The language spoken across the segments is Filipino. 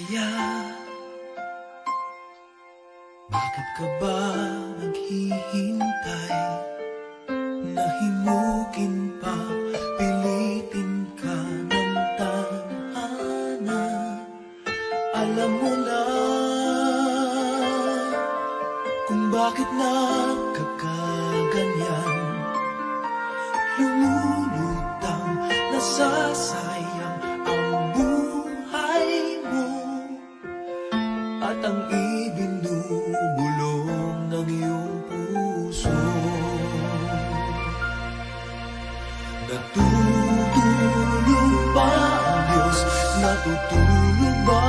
kaya? Bakit ka ba naghihintay? Nahimukin pa, pilitin ka ng tadhana. Alam mo na kung bakit nagkakaganyan. Lumulutang, nasasayang ang buhay mo at ang ibinubulong ng iyong puso. Natutulog ba ang Diyos? Natutulog ba?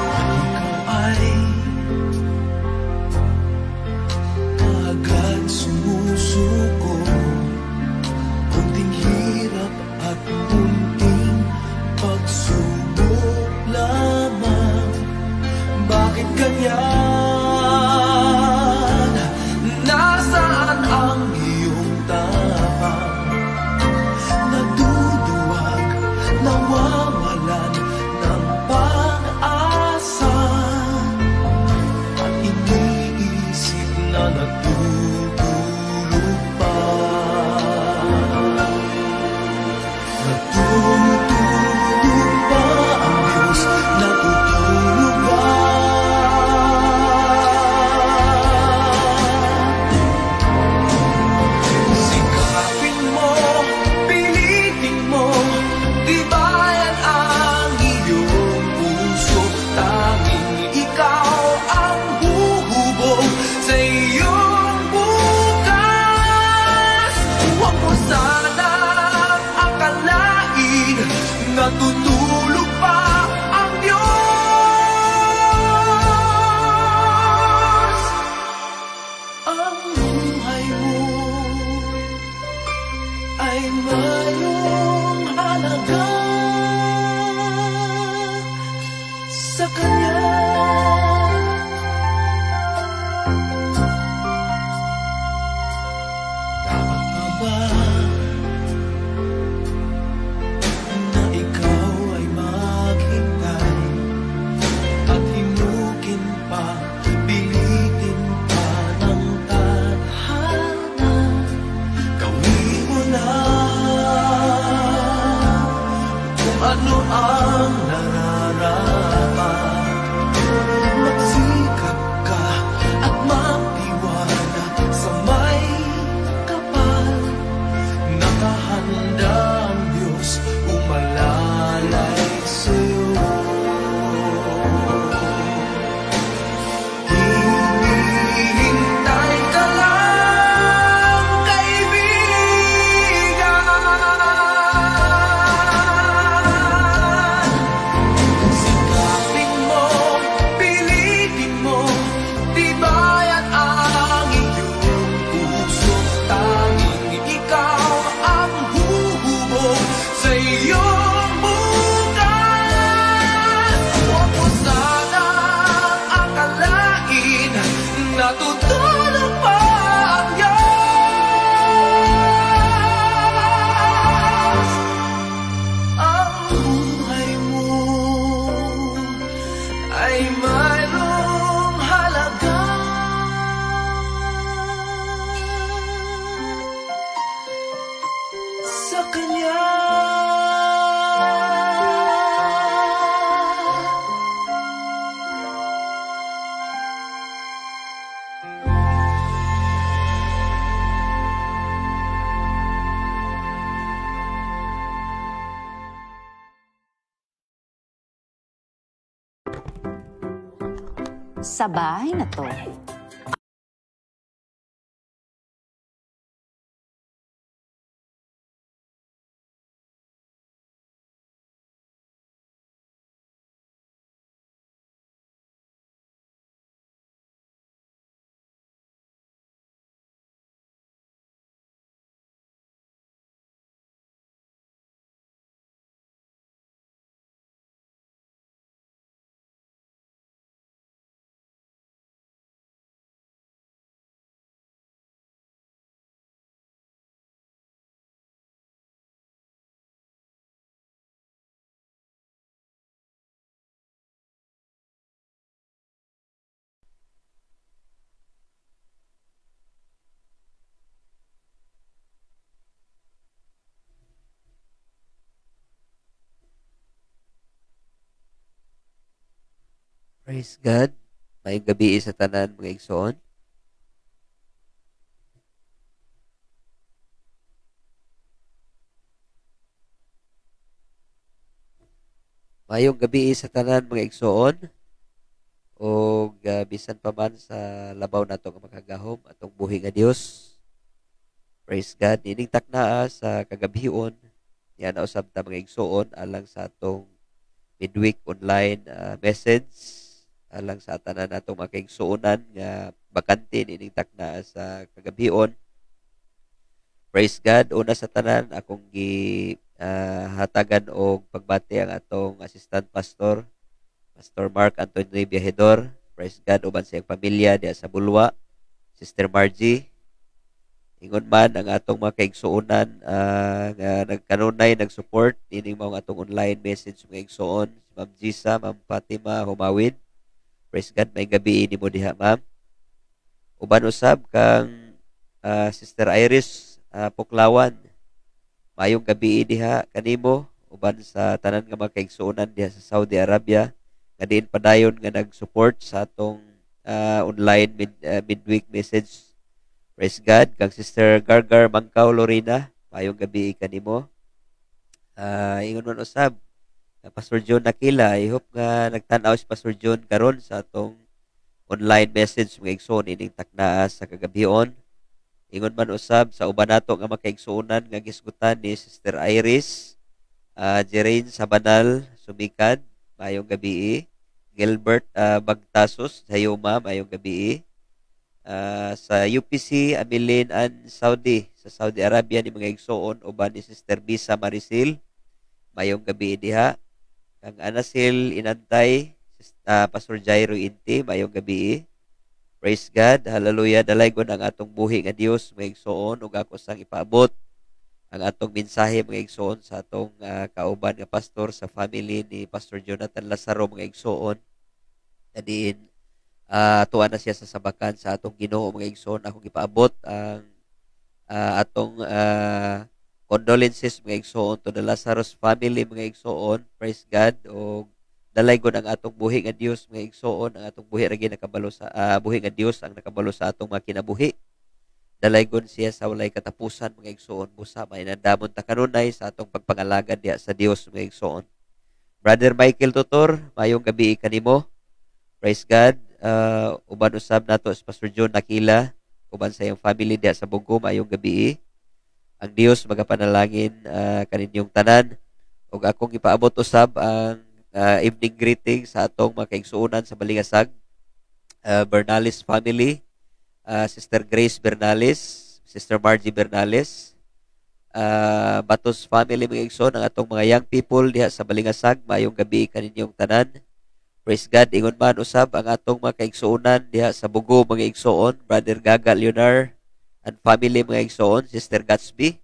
At ikaw ay agad sumusuko. Kunting hirap at kunting pagsubok lamang. Bakit ganyan? Nasaan ang iyong tapang? Naduduwag, nawawalan ng pag-asa, at iniisip na natutulog pa. Natutulog ba ang Diyos? Natutulog ba? Sikapin mo, pilitin mo, tibayan ang iyong puso. Tanging ikaw ang huhubog sa iyong bukas. Huwag mo sanang akalain natutulog pa ang Diyos. Ang buhay mo ay mayroong halaga sa Kanya. Dapat nga ba na ikaw ay maghintay at himukin pa, pilitin pa ng tadhana? Gawin mo na kung ano ang nararapat. Magsikap ka at magtiwala sa may kapal. Nakahanda ang Diyos umalalay sa'yo. Hinihintay ka lang, kaibigan. Sikapin mo, pilitin mo, tibayan ang iyong puso. Tanging ikaw ang huhubog sa iyong bukas. Huwag mo sanang akalain natutulog pa ang Diyos. Ang buhay mo ay mayroong halaga sa Kanya. Sa bahay na to, Praise God. May gabi sa tanan mga igsoon. Mayong gabi sa tanan mga igsoon. O bisan pa man sa labaw nato nga makagahom atong buhi nga Dios. Praise God. Ining taknaa sa kagabhion. Yan na usab ta mga igsoon alang sa atong midweek online message alang sa tanan natong mga kaigsuonan nga bakante ining taknaa sa kagabhion. Praise God. Una sa tanan akong hatagan og pagbati ang atong assistant pastor, Pastor Mark Antonio Viajador. Praise God. Uban sa iyang pamilya diya sa Bulwa, Sister Margie. Ingon man ang atong mga kaigsuonan nga nagkanunay nag-support ining mga atong online message mga igsuon, si Ma'am Gisa, Ma'am Fatima Humawin. Praise God. May gabi ni mo diha, ma'am. Uban usab kang Sister Iris Puklawan. Mayong gabi diha kanimo uban sa tanan nga mga kaigsuonan diha sa Saudi Arabia nga diin padayon nga nag-support sa atong online midweek message. Praise God. Kang Sister Gargar Mangkaw Lorena, mayong gabi kanimo. Ingon man usab Pastor John Nakila. I hope nga nagtan-aw si Pastor John karon sa atong online message mga igsoon ining taknaa sa kagabhion. Ingon man usab sa uban nato nga makaigsuonan nga gisgutan ni Sister Iris Jerain Sabanal Sumikad, mayong gabi. Gilbert Bagtasos Hayoma, mayong gabi. Sa UPC Amilin and Saudi sa Saudi Arabia ni mga igsoon uban ni Sister Bisa Marisil, mayong gabi diha. Kang Anasil Inantay Pastor Jairo Inti, mayong gabi. Praise God. Hallelujah. Dalaygon ang atong buhi nga Dios mga igsoon ug ako sang ipaabot ang atong mensahe mga igsoon sa atong kauban nga pastor sa family ni Pastor Jonathan Lazaro mga igsoon. Kadiin tuwa na siya sa sabakan sa atong Ginoo mga igsoon. Akong ipaabot ang atong condolences mga igsoon to the Lazarus family mga igsoon. Praise God. O dalaygon ang atong buhi nga Dios mga igsoon. Ang atong buhi ra nakabalo sa buhi nga Dios ang nakabalo sa atong mga kinabuhi. Dalaygon siya sa walay katapusan mga igsoon. Busa may nandamon ta kanunay sa atong pagpangalagad diha sa Dios mga igsoon. Brother Michael Tutor, mayong gabi kanimo. Praise God. Uban usab nato si Pastor John Nakila uban sa iyang family diha sa Bugo, mayong gabi. Ang Dios magapanalangin kaninyong tanan ug akong ipaabot usab ang evening greeting sa atong mga kaigsuonan sa Balingasag, Bernales family, Sister Grace Bernales, Sister Margie Bernales, Batos family mga igsoon, ang atong mga young people diha sa Balingasag, mayong gabi kaninyong tanan. Praise God. Ingon man usab ang atong mga kaigsuonan diha sa Bugo mga igsoon, Brother Gaga Leonar and family mga igsoon, Sister Gatsby,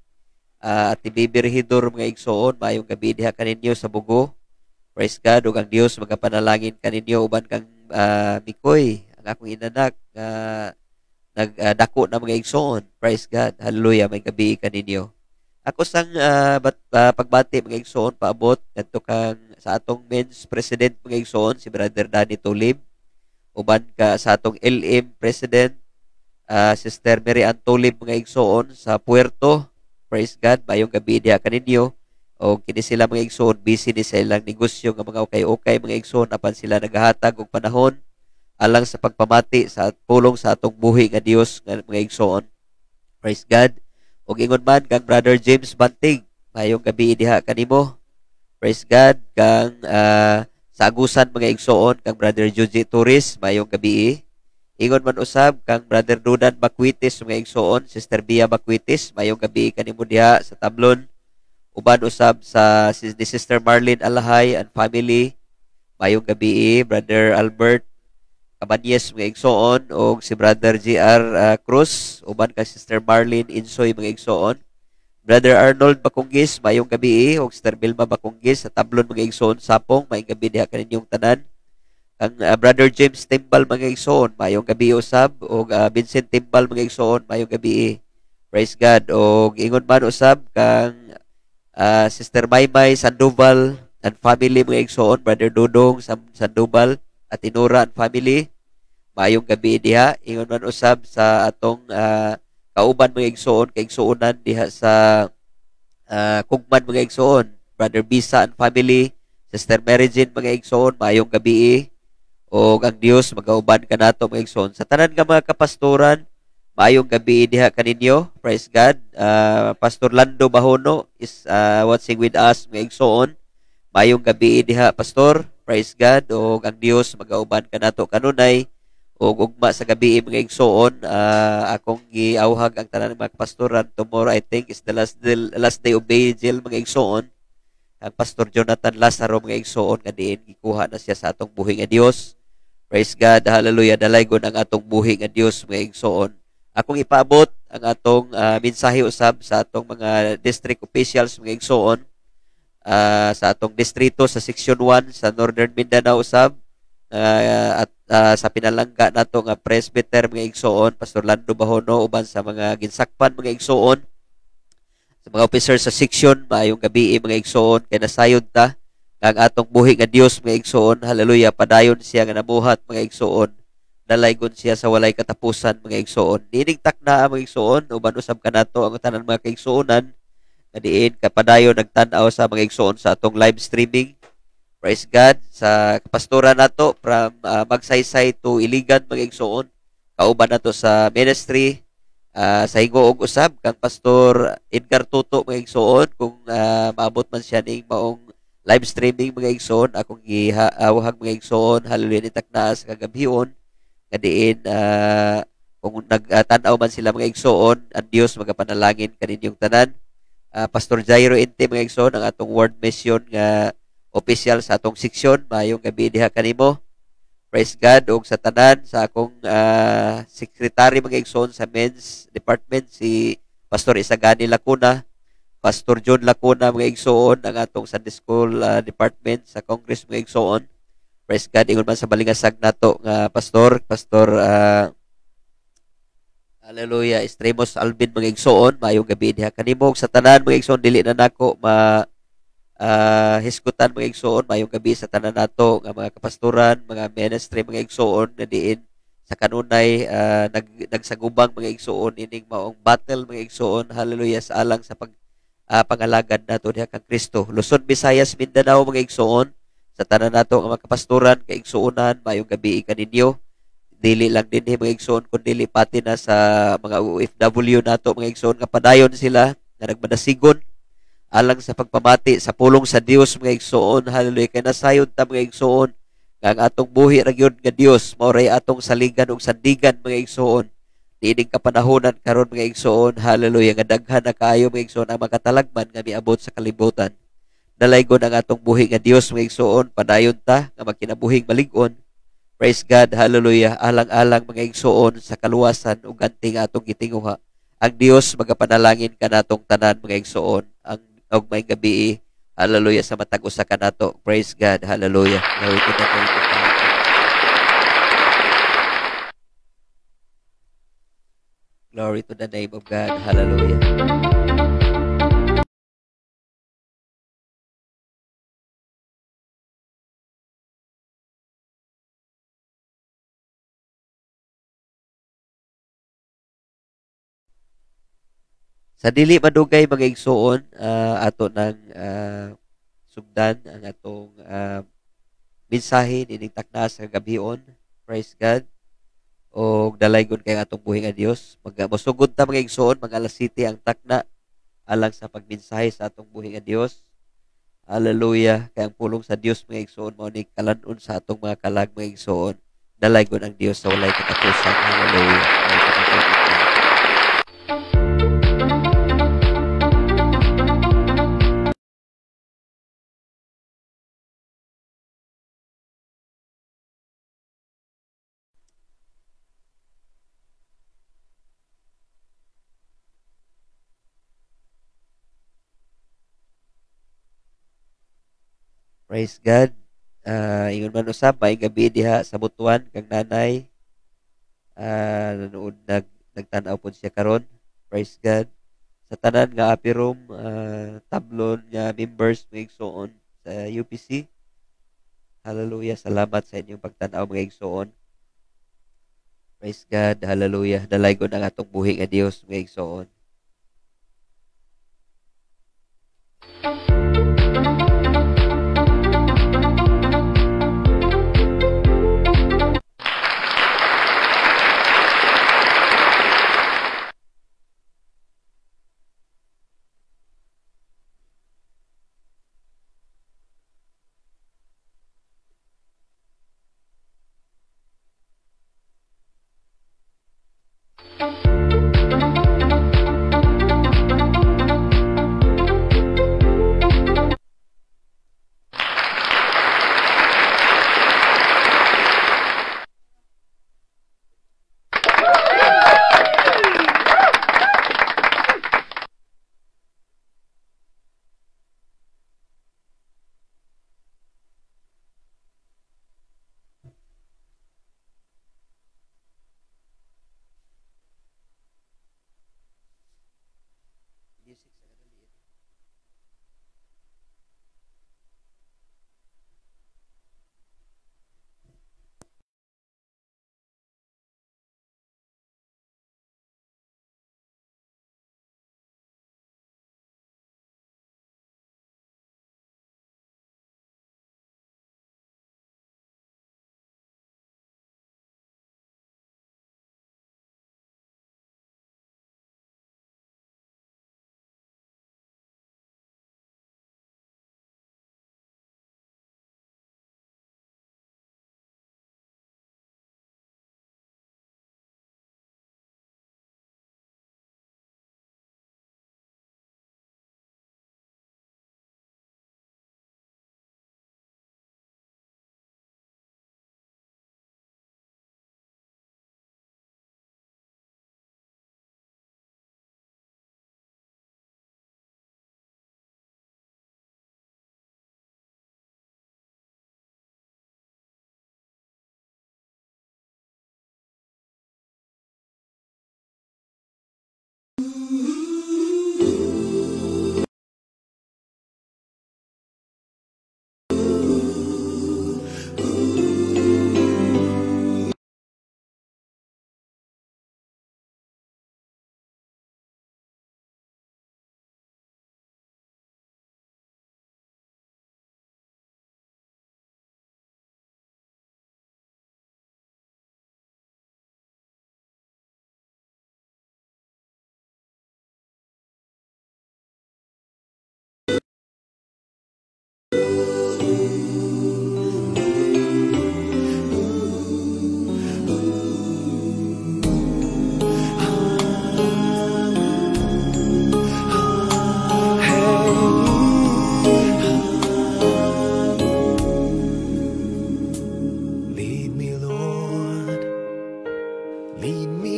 at Bibi Regidor mga igsoon, mayong gabi diha kaninyo sa Bugo. Praise God. Ug ang Dios magapanalangin kaninyo uban kang Mikoy, ang akong inanak nagdako na mga igsoon. Praise God. Hallelujah. May gabi kaninyo. Ako sang pagbati mga igsoon paabot ngadto kang sa atong men's president mga igsoon si Brother Danny Tulib, uban ka sa atong LM president Sister Mary Ann Tulib mga igsoon sa Puerto. Praise God. Mayong gabi diha kaninyo. O kini sila mga igsoon busy ni sa ilang negosyo nga mga ukay-ukay mga igsoon apan sila nagahatag og panahon alang sa pagpamati sa pulong sa atong buhi nga Dios nga mga igsoon. Praise God. Ug ingon man kang Brother James Bantig, mayong gabi diha kanimo. Praise God. Kang sa Agusan mga igsoon kang Brother Joji Torres, mayong gabi. Ingon man usab kang Brother Dudan Bakwitis mga igsoon, Sister Bia Bakwitis, mayong gabi kanimo diha sa Tablon. Uban usab sa ni Sister Marlene Alahay and family, mayong gabi. Brother Albert Cabanyes mga igsoon o si Brother GR Cruz, uban ka Sister Marlene Insoy mga igsoon. Brother Arnold Bakunggis, mayong gabi. O Sister Bilma Bakunggis sa Tablon mga igsoon, Sapong, mayong gabi diha kaninyong tanan. Ang Brother James Timbal mga igsoon, mayong gabi usab. O Vincent Timbal mga igsoon, mayong gabi. Praise God. O ingon man usab kang Sister Maymay Sandoval and family mga igsoon, Brother Dudong Sandoval Katinura and family. Maayong gabi diha. Ingon man usab sa atong kauban mga igsoon, kay igsoonan diha sa Kugman mga igsoon. Brother Bisa and family, Sister Mary Jane mga igsoon, maayong gabi. O ang Dios magauban kanato mga igsoon. Sa tanan nga mga kapastoran, maayong gabi diha kaninyo. Praise God. Pastor Lando Bahono is watching with us mga igsoon. Maayong gabi diha, Pastor. Praise God. O ang Dios magauban kanato kanunay. O ugma sa gabi mga igsoon, akong giawhag ang tanan ng mga pastoran. Tomorrow I think is the last day of vigil mga igsoon. Ang Pastor Jonathan Lazaro mga igsoon nga diin gikuha na siya sa atong buhi nga Dios. Praise God. Hallelujah. Dalaygon ang atong buhi nga Dios mga igsoon. Akong ipaabot ang atong mensahe usab sa atong mga district officials mga igsoon, sa atong distrito sa Section 1 sa Northern Mindanao usab, at sa pinalangga nato nga presbyter mga igsoon, Pastor Lando Bahono, uban sa mga ginsakpan mga igsoon, sa mga officer sa section, maayong gabi mga igsoon, kay nasayod ta ang atong buhi nga Dios mga igsoon. Hallelujah. Padayon siya nga nabuhat mga igsoon. Dalaygon siya sa walay katapusan mga igsoon. Dinigtak na mga igsoon, uban usab kanato ang tanan mga kaigsuonan nga diin kapadayon nagtan-aw sa mga igsoon sa atong live streaming. Praise God. Sa pastoran nato from Magsaysay to Iligan mga igsoon, kauban nato sa ministry, sa higugog usab kang Pastor Edgar Tuto mga igsoon, kung maabot man siya ning maong live streaming mga igsoon, akong giawhag mga igsoon. Hallelujah. Nitak na sa kagabhion nga diin kung nagtan-aw man sila mga igsoon, ang Dios magapanalangin kaninyong tanan. Pastor Jairo Inte mga igsoon, ang atong ward mission nga official sa atong section, maayong gabi diha kanimo. Praise God. Og sa tanan sa akong secretary mga igsoon sa men's department, si Pastor Isagani Lacuna, Pastor John Lacuna mga igsoon, ang atong Sunday School department sa Congress mga igsoon. Praise God. Ingon man sa balingasag nato nga Pastor Hallelujah, Estremos Alvin mga igsoon, maayong gabi diha kanimo. Sa tanan mga igsoon, dili na nako hisgutan mga igsoon, maayong gabi sa tanan nato nga mga kapastoran, mga ministry mga igsoon na diin sa kanunay nagsagubang mga igsoon ining maong battle mga igsoon. Hallelujah, sa alang sa pangalagad nato diha kang Kristo. Luzon, Visayas, Mindanao mga igsoon, sa tanan nato nga mga kapastoran kay igsuonan, maayong gabi kaninyo. Dili lang din mga igsoon kundi pati na sa mga OFW nato mga igsoon nga padayon sila nga nagmadasigon alang sa pagpamati sa pulong sa Dios mga igsoon. Hallelujah. Kay nasayod ta mga igsoon nga ang atong buhi ra gyud nga Dios mao ray atong saligan ug sandigan mga igsoon diining kapanahonan karon mga igsoon. Hallelujah. Nga daghan na kaayo mga igsoon ang makatalagman nga miabot sa kalibutan. Dalaygon ang atong buhi nga Dios mga igsoon, padayon ta nga magkinabuhing malig-on. Praise God. Hallelujah. Alang-alang mga igsoon sa kaluwasan ug ganti nga atong gitinguha. Ang Dios magapanalangin kanatong tanan mga igsoon. Ang og may gabi. Hallelujah, sa matag usa kanato. Praise God. Hallelujah. Glory to the name of God. Hallelujah. Sa dili madugay mga igsoon, ato nang sugdan ang atong mensahe nining takna sa gabhion. Praise God. O dalaygon kay atong buhi nga Dios. Masugod ta mga igsoon, mga alas 7 ang takna alang sa pagmensahe sa atong buhi nga Dios. Hallelujah. Kay ang pulong sa Dios mga igsoon mao ni kalan-on sa atong mga kalag mga igsoon. Dalaygon ang Dios sa walay katapusan. Hallelujah. Praise God. Ingon man usab, may gabi diha sa Butuan kang nanay. Nanood nagtan-aw pod siya karon. Praise God. Sa tanan nga apirom tablon nga members mga igsoon sa UPC. Hallelujah. Salamat sa inyong pagtanaw mga igsoon. Praise God. Hallelujah. Dalay ko ng atong buhi nga Dios mga igsoon.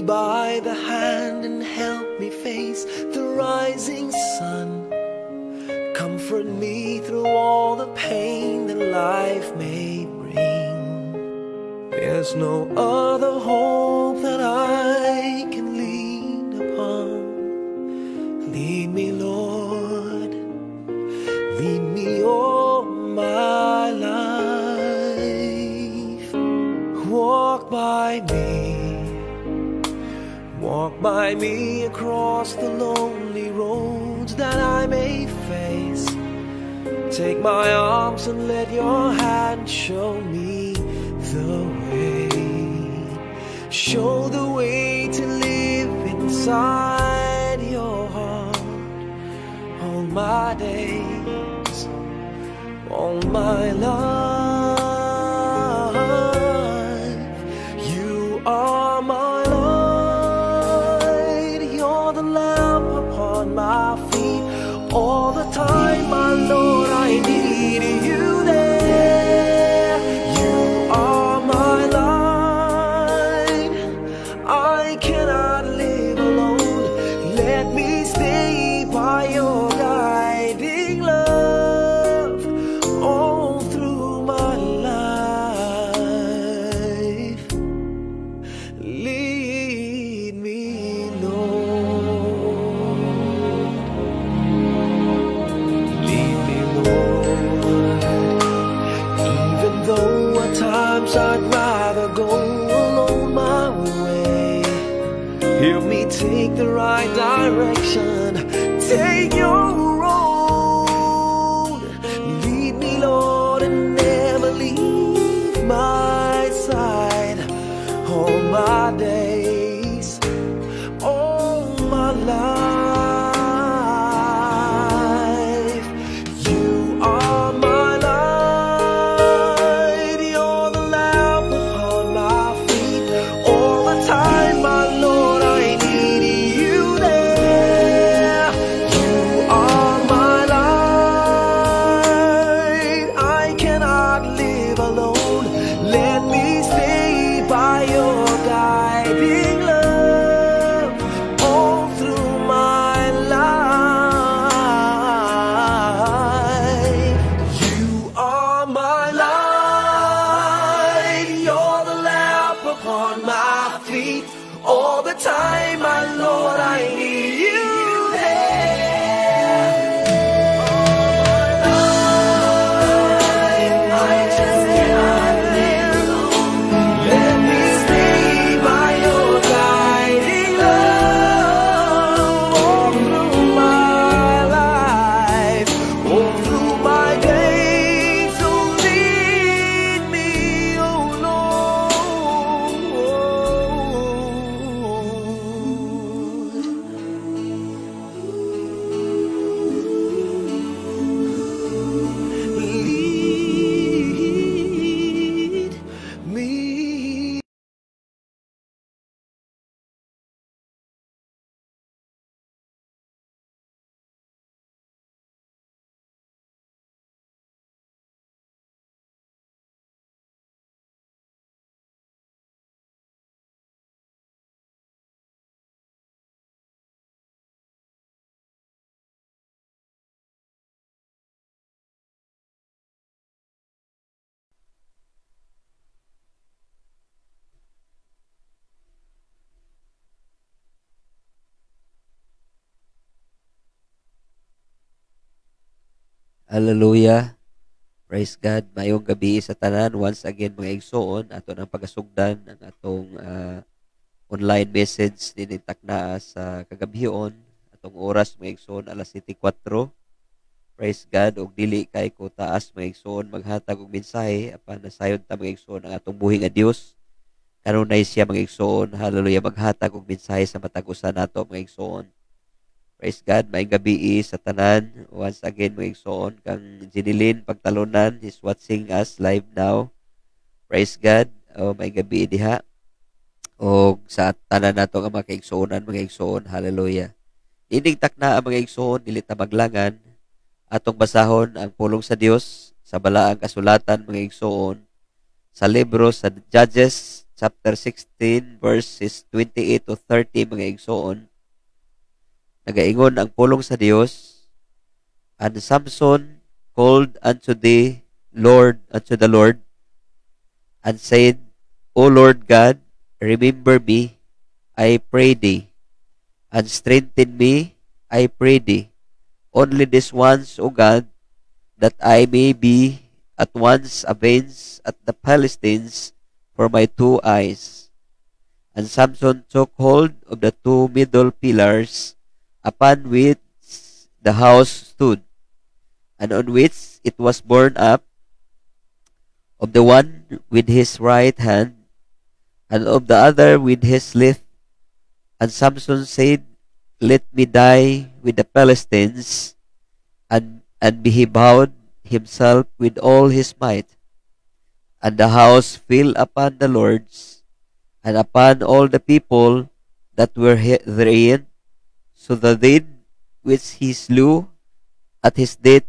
by the hand and help me face the rising sun. Comfort me through all the pain that life may bring. There's no other hope that I can lean upon. Lead me, Lord, lead me all my life. Walk by me across the lonely roads that I may face. Take my arms and let your hand show me the way. Show the way to live inside your heart all my days, all my life. You are my light, you're the lamp upon my feet. All the time, my Lord, I need you there. You are my light, I cannot live alone. Let me stay by your guiding love all through my life. Lead me, Lord. Lead me, Lord. Even though my direction. Take your road. Lead me, Lord, and never leave my side. All my days, all my life. You are my light. You're the lamp upon my feet. All the time, my Lord, I need you there. You are my light. I cannot live alone. Let me stay by your guiding love all through my life. You are my light. You're the lamp upon my feet. All the time, my Lord, I need you there. I just cannot live alone. Let me stay by your guiding love all through my life, all through my days. So lead me, oh Lord. Lead me. Hallelujah. Praise God. Mayong gabi sa tanan. Once again, mga igsoon, ato ng pagasugdan ng atong online message dinitak na sa kagabion. Atong oras, mga igsoon, alas 7:04. Praise God. Og dili kay ko taas, mga igsoon, maghatag og mensahe apan nasayod ta, mga igsoon, ang atong buhi nga Dios. Kanunay siya, mga igsoon. Hallelujah. Maghatag og mensahe sa matag usa nato, mga igsoon. Praise God, may gabi sa tanan. Once again, mga igsoon, kang Jinilin Pagtalunan is watching us live now. Praise God, may gabi diha. O sa tanan nato nga mga kaigsoonan, mga igsoon, hallelujah. Ining takna ang mga igsoon, dili ta maglangan. Atong basahon ang pulong sa Dios sa balaang kasulatan, mga igsoon, sa libro sa Judges chapter 16 verses 28 to 30, mga igsoon. Nagaingon ang pulong sa Dios, and Samson called unto the Lord, and said, O Lord God, remember me, I pray thee, and strengthen me, I pray thee. Only this once, O God, that I may be at once avenged at the Philistines for my two eyes. And Samson took hold of the two middle pillars upon which the house stood, and on which it was borne up, of the one with his right hand, and of the other with his left. And Samson said, Let me die with the Philistines. And he bowed himself with all his might. And the house fell upon the lords, and upon all the people that were therein. So the dead which he slew at his death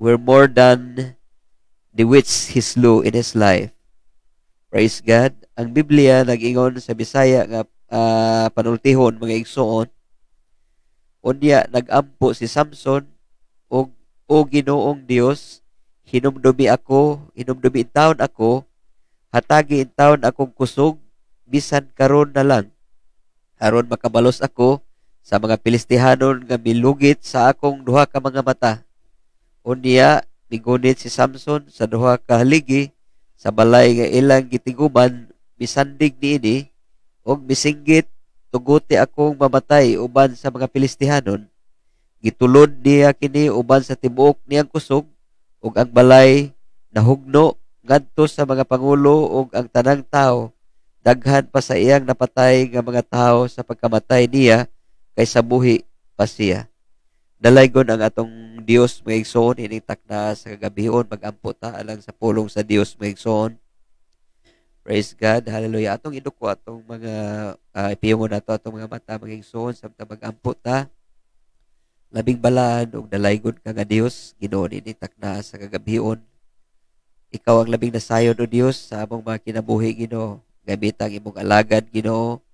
were more than the which he slew in his life. Praise God. Ang Biblia nag-ingon sa Bisaya nga panultihon, mga igsoon. Unya nagampo si Samson o Ginoong Dios, hinumdumi in taon ako, hatagi in taon akong kusog, bisan karon na lang. Aron makabalos ako sa mga Pilistihanon nga milugit sa akong duha ka mga mata. Unya, migunit si Samson sa duha ka haligi sa balay nga ilang gitiguman, misandig niini og misinggit tuguti akong mamatay uban sa mga Pilistihanon. Gitulod niya kini uban sa tibuok niyang kusog ug ang balay nahugno ngadto sa mga pangulo ug ang tanang tao. Daghan pa sa iyang napatay nga mga tao sa pagkamatay niya kaysa buhi pa siya. Dalaygon ang atong Dios mga igsoon ining takna sa kagabihon magampo ta alang sa pulong sa Dios mga igsoon. Praise God, hallelujah. Atong iduko atong mga ipiyongon nato atong mga mata mga igsoon samtang magampo ta. Labing balaan ug dalaygon ka nga Dios, Ginoo ining takna sa kagabihon. Ikaw ang labing nasayon o Dios sa among mga kinabuhi Ginoo. Gamit ang imong alagad Ginoo.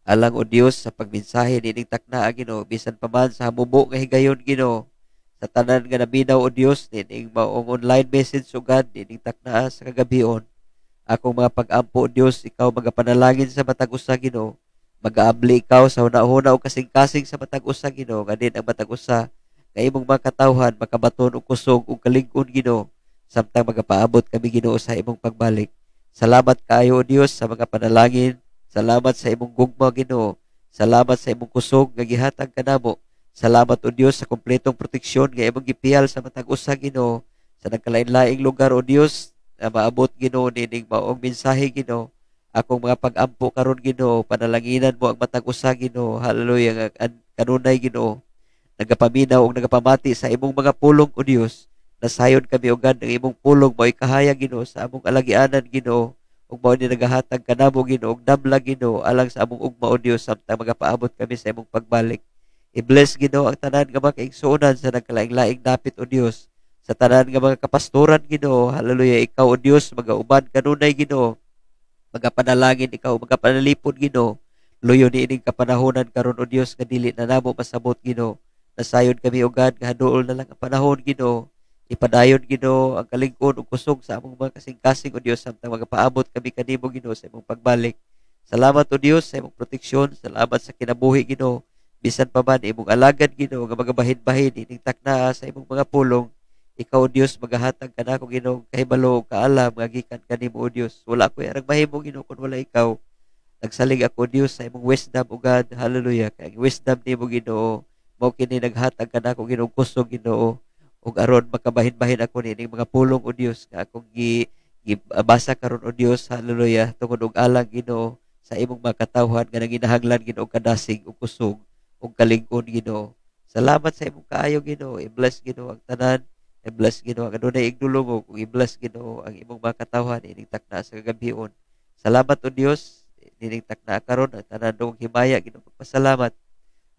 Alang o Dios sa pagmensahe nining takna Ginoo bisan pa man sa hamubo nga higayon Ginoo. Sa tanan nga nabinaw o Dios nining maong online message ugad nining takna sa kagabihon. Akong mga pag-ampo o Dios, ikaw magapanalangin sa matag usa Ginoo. Mag-aabli ikaw sa hunahuna o kasing-kasing sa matag usa Ginoo, ganin ang matag usa kay imong mga katawhan makabaton og kusog ug kalig-on Ginoo, samtang magapaabot kami Ginoo sa imong pagbalik. Salamat kaayo o Dios sa mga panalangin. Salamat sa imong gugma Ginoo. Salamat sa imong kusog nga gihatag kanamo. Salamat o Dios sa kompletong proteksyon nga imong gipiyal sa matag usa Ginoo, sa nagkalain-laing lugar o Dios na maabot Ginoo nining maong mensahe Ginoo. Akong mga pag-ampo karon Ginoo, panalanginan mo ang matag usa Ginoo. Hallelujah. Kanunay Ginoo, nagapaminaw ug nagapamati sa imong mga pulong o Dios. Nasayon kami ugad ng imong pulong mo'y kahayag Ginoo sa among alagianan Ginoo. Ug mao ni nagahatag kanamo Ginoo og damla Ginoo alang sa among ugma o Dios samtang magapaabot kami sa imong pagbalik. I-bless Ginoo ang tanan nga mga kaigsuonan sa nagkalaing-laing dapit o Dios. Sa tanan nga mga kapastoran Ginoo, hallelujah, ikaw o Dios magauban kanunay Ginoo. Magapanalangin ikaw, magapanalipod Ginoo. Luyo ni ining kapanahonan karon o Dios nga dili na namo pasabot Ginoo. Nasayon kami ugad nga haduol na lang ang panahon Ginoo. Ipadayon Ginoo ang kalig-on ug kusog sa among mga kasing-kasing o Dios samtang magapaabot kami kanimo Ginoo sa imong pagbalik. Salamat o Dios sa imong proteksyon, salamat sa kinabuhi Ginoo. Bisan pa man imong alagad Ginoo nga magabahin-bahin ining takna sa imong mga pulong. Ikaw, Dios, maghahatag ka na kung Ginoo kahibalo o kaalam nga gikan kanimo o Dios. Wala ko arang mahimo Ginoo kung wala ikaw. Nagsalig ako Dios sa imong wisdom o God. Hallelujah. Kay wisdom nimo Ginoo, mao kini naghatag ka na kung Ginoo kusog Ginoo. Ug aron makabahin-bahin ako nining mga pulong o Dios nga akong gibasa karon o Dios. Hallelujah. Tungod og alang Ginoo sa imong mga katawhan nga nanginahanglan Ginoo kadasig ug kusog ug kalig-on Ginoo. Salamat sa imong kaayo Ginoo. I-bless Ginoo ang tanan. I-bless Ginoo ang adunay igdulong ug i-bless Ginoo ang imong mga katawhan ining takna sa kagabihon. Salamat o Dios ining takna karon ang tanan dong himaya Ginoo pagpasalamat.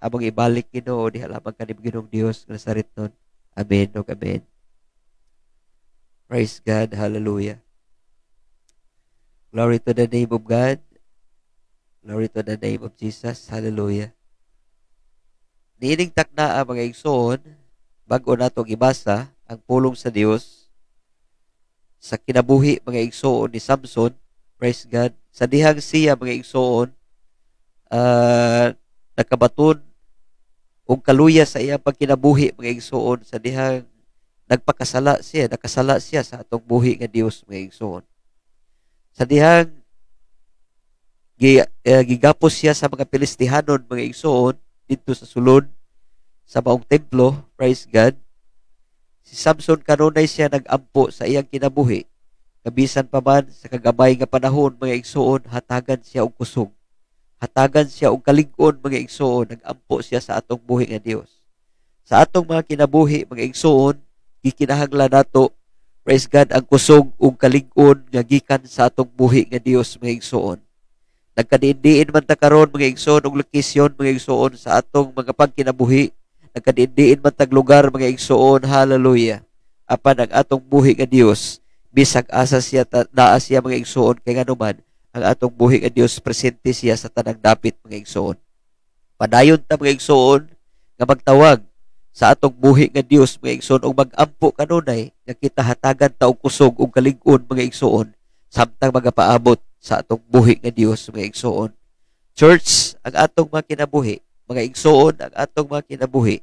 Among ibalik Ginoo diha lamang kanimo Ginoong Dios nga nasariton. Amen o amen. Praise God. Hallelujah. Glory to the name of God. Glory to the name of Jesus. Hallelujah. Niining takna ang mga igsoon bago nato gibasa ang pulong sa Dios sa kinabuhi mga igsoon ni Samson. Praise God. Sa dihang siya mga igsoon nakabaton og kaluya sa iyang pagkinabuhi mga igsoon, sa dihang nakasala siya sa atong buhi nga Dios mga igsoon. Sa dihang gigapos siya sa mga Pilistihanon mga igsoon dito sa sulod sa maong templo. Praise God. Si Samson kanunay siya nag-ampo sa iyang kinabuhi. Kabisan pa man sa kagabay nga panahon mga igsoon, hatagan siya og kusog. Hatagan siya og kalig-on mga igsoon, nag-ampo siya sa atong buhi nga Dios. Sa atong mga kinabuhi mga igsoon, gikinahanglan nato, praise God, ang kusog ug kalig-on nga gikan sa atong buhi nga Dios mga igsoon. Nagkadiin man ta karon mga igsoon og lokasyon mga igsoon sa atong mga pagkinabuhi. Nagkadiin man tag lugar mga igsoon. Hallelujah. Apan ang atong buhi nga Dios, bisag asa siya naa siya mga igsoon, kay nganuman ang atong buhi nga Dios presente siya sa tanang dapit mga igsoon. Padayon ta mga igsoon nga magtawag sa atong buhi nga Dios mga igsoon og mag-ampo kanunay nga kita hatagan ta og kusog ug kalig-on mga igsoon samtang magapaabot sa atong buhi nga Dios mga igsoon. Church, ang atong mga kinabuhi, mga igsoon, ang atong mga kinabuhi.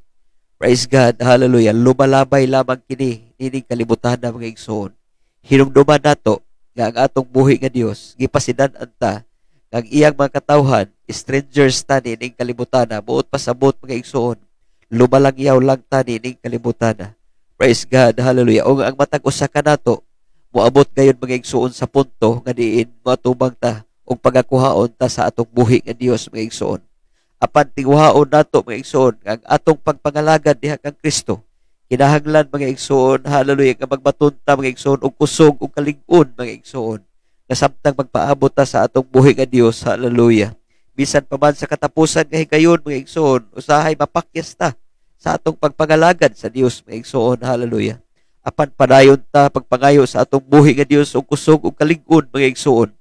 Praise God, hallelujah. Lumalabay lamang kini nining kalibutan na mga igsoon. Hinumduman nato nga ang atong buhi nga Dios gipasidan-an ta nga iyang mga katawhan strangers ta ning kalibutan na, buot pasabot mga igsoon, lumalangyaw lang ta ning kalibutan na. Praise God, hallelujah. O ang matag usa ka nato, moabot gayon mga igsoon sa punto nga diin matubang ta og pagakuhaon ta sa atong buhi nga Dios mga igsoon. Apan tinguhaon nato mga igsoon ang atong pagpangalagad diha kang Kristo. Kinahanglan mga igsoon, hallelujah, nga magbatunta mga igsoon og kusog og kalig-on mga igsoon. Nga samtang magpaabot ta sa atong buhi nga Dios, hallelujah. Bisan pa man sa katapusan nga higayon mga igsoon, usahay mapakyas ta sa atong pagpangalagad sa Dios mga igsoon, hallelujah. Apan padayon ta pagpangayo sa atong buhi nga Dios og kusog og kalig-on mga igsoon.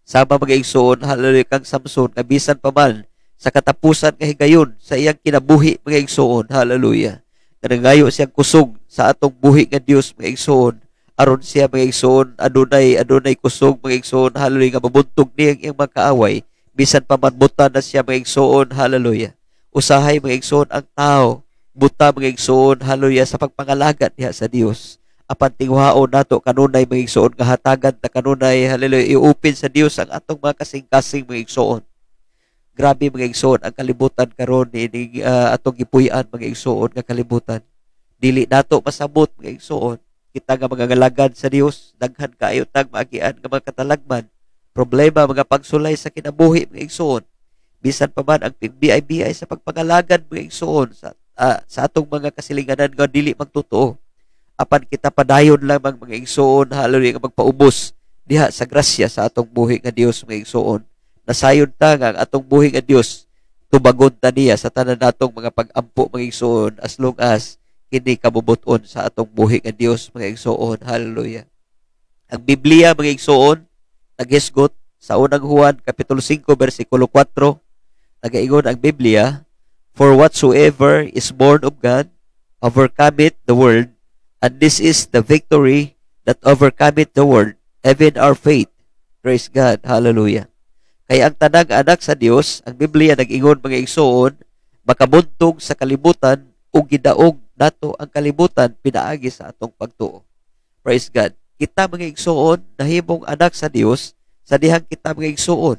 Sama mga igsoon, hallelujah, kang Samson nga bisan pa man sa katapusan nga higayon sa iyang kinabuhi mga igsoon, hallelujah. Nangayo siyang kusog sa atong buhi nga Dios mga igsoon, aron siya mga igsoon adunay kusog mga igsoon, hallelujah, nga mabuntog niya ang iyang mga kaaway bisan pa man buta na siya mga igsoon, hallelujah. Usahay mga igsoon ang tao buta mga igsoon, hallelujah, sa pagpangalagad niya sa Dios. Apan tinguhaon nato kanunay mga igsoon nga hatagan ta kanunay, hallelujah, iupin sa Dios ang atong mga kasing-kasing mga igsoon. Grabe mga igsoon ang kalibutan karon ni atong gipuy-an mga igsoon nga kalibutan. Dili nato masabot mga igsoon. Kita nga mga galagad sa Dios, daghan kaayo tag maagian nga mga katalagman. Problema mga pagsulay sa kinabuhi mga igsoon. Bisan pa man ang PBI sa pagpangalagad mga igsoon sa atong mga kasilinganan nga dili magtotoo. Apan kita padayon lamang mga igsoon, hallelujah, nga magpaubos diha sa grasya sa atong buhi nga Dios mga igsoon. Nasayon ta nga ang atong buhi nga Dios tubagon ta niya sa tanan natong mga pag-ampo mga igsoon as long as kini kabubuton sa atong buhi nga Dios mga igsoon, hallelujah. Ang Biblia mga igsoon naghisgot sa unang Juan kapitulo 5 bersikulo 4, nagaingon ang Biblia, for whatsoever is born of God overcometh the world, and this is the victory that overcometh the world, even our faith. Praise God, hallelujah. Kaya ang tanang anak sa Dios, ang Biblia nag-ingon mga igsoon, makabuntog sa kalibutan ug gidaog nato ang kalibutan pinaagi sa atong pagtuo. Praise God. Kita mga igsoon nahimong anak sa Dios sa dihang kita mga igsoon,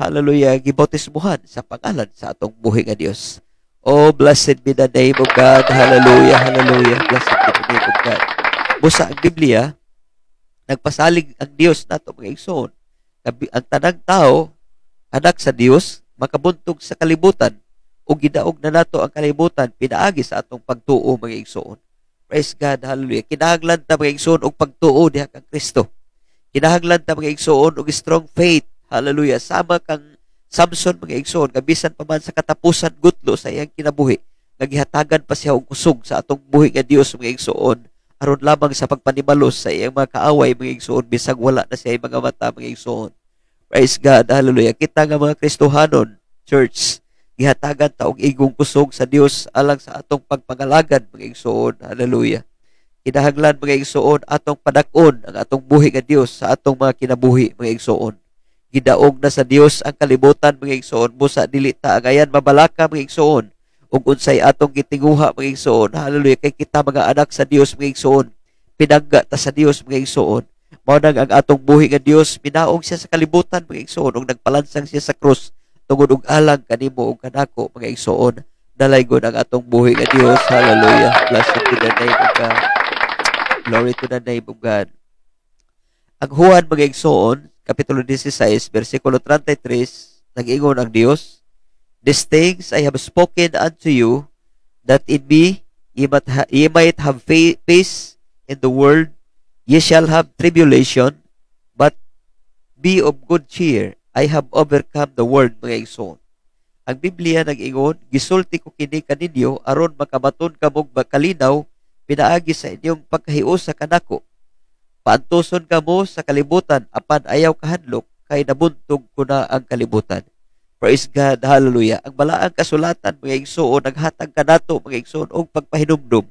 hallelujah, gibautismuhan sa pangalan sa atong buhi nga Dios. Oh, blessed be the name of God. Hallelujah, hallelujah. Blessed be the name of God. Busa ang Biblia, nagpasalig ang Dios nato mga igsoon. Ang tanang tao, anak sa Dios, makabuntog sa kalibutan o gidaog na nato ang kalibutan pinaagi sa atong pagtuo mga igsoon. Praise God, hallelujah. Kinahanglan ta mga igsoon og pagtuo diha kang Kristo. Kinahanglan ta mga igsoon og strong faith, hallelujah. Sama kang Samson mga igsoon, kabisan pa man sa katapusan gutlo sa iyang kinabuhi, nagihatagan pa siya og kusog sa atong buhi nga Dios mga igsoon, aron lamang sa pagpanimalos sa iyang mga kaaway mga igsoon, bisag wala na siya mga mata mga igsoon. Praise God, hallelujah. Kita nga mga Kristohanon, church, gihatagan ta og igong kusog sa Dios alang sa atong pagpangalagad mga igsoon, hallelujah. Kinahanglan mga igsoon atong padak-on ang atong buhi nga Dios sa atong mga kinabuhi mga igsoon. Gidaog na sa Dios ang kalibutan mga igsoon, busa dili ta agayan mabalaka mga igsoon ug unsay atong gitinguha mga igsoon, hallelujah, kay kita mga anak sa Dios mga igsoon, pinangga ta sa Dios mga igsoon. Mao nang ang atong buhi nga Dios, minaog siya sa kalibutan mga igsoon ug nagpalansang siya sa krus tungod og alang kanimo ug kanako mga igsoon. Dalaygon ang atong buhi nga Dios, hallelujah. Blessed be the name of God. Glory to the name of God. Ang Juan mga igsoon, kapitulo 16 bersikulo 33, nag-ingon ang Dios, these things I have spoken unto you, that in me ye might have peace in the world. Ye shall have tribulation, but be of good cheer. I have overcome the world mga igsoon. Ang Biblia nag-ingon, gisulti ko kini kaninyo aron makabaton kamog makalinaw pinaagi sa inyong pagkahiusa kanako. Paantuson kamo sa kalibutan apan ayaw kahadlok kay nabuntog ko na ang kalibutan. Praise God, hallelujah. Ang balaang kasulatan mga igsoon naghatag kanato mga igsoon og pagpahinumdum.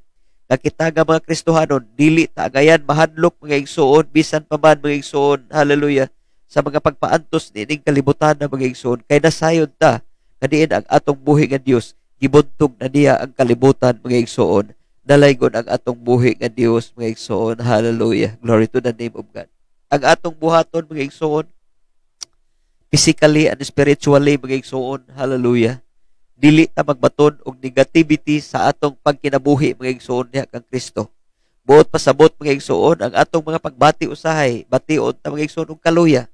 Nakita nga mga Kristohanon, dili ta agayan mahadlok mga igsoon bisan pa man mga igsoon, hallelujah, sa mga pagpaantos nining kalibutan na mga igsoon, kay nasayon ta kadiin ang atong buhi nga Dios, gibuntog na niya ang kalibutan mga igsoon. Dalaygon ang atong buhi nga Dios mga igsoon, hallelujah. Glory to the name of God. Ang atong buhaton mga igsoon, physically and spiritually mga igsoon. Hallelujah. Dili ta magbaton og negativity sa atong pagkinabuhi mga igsoon diha kang Kristo. Buot pasabot mga igsoon ang atong mga pagbati usahay, bation ta mga igsoon og kaluya.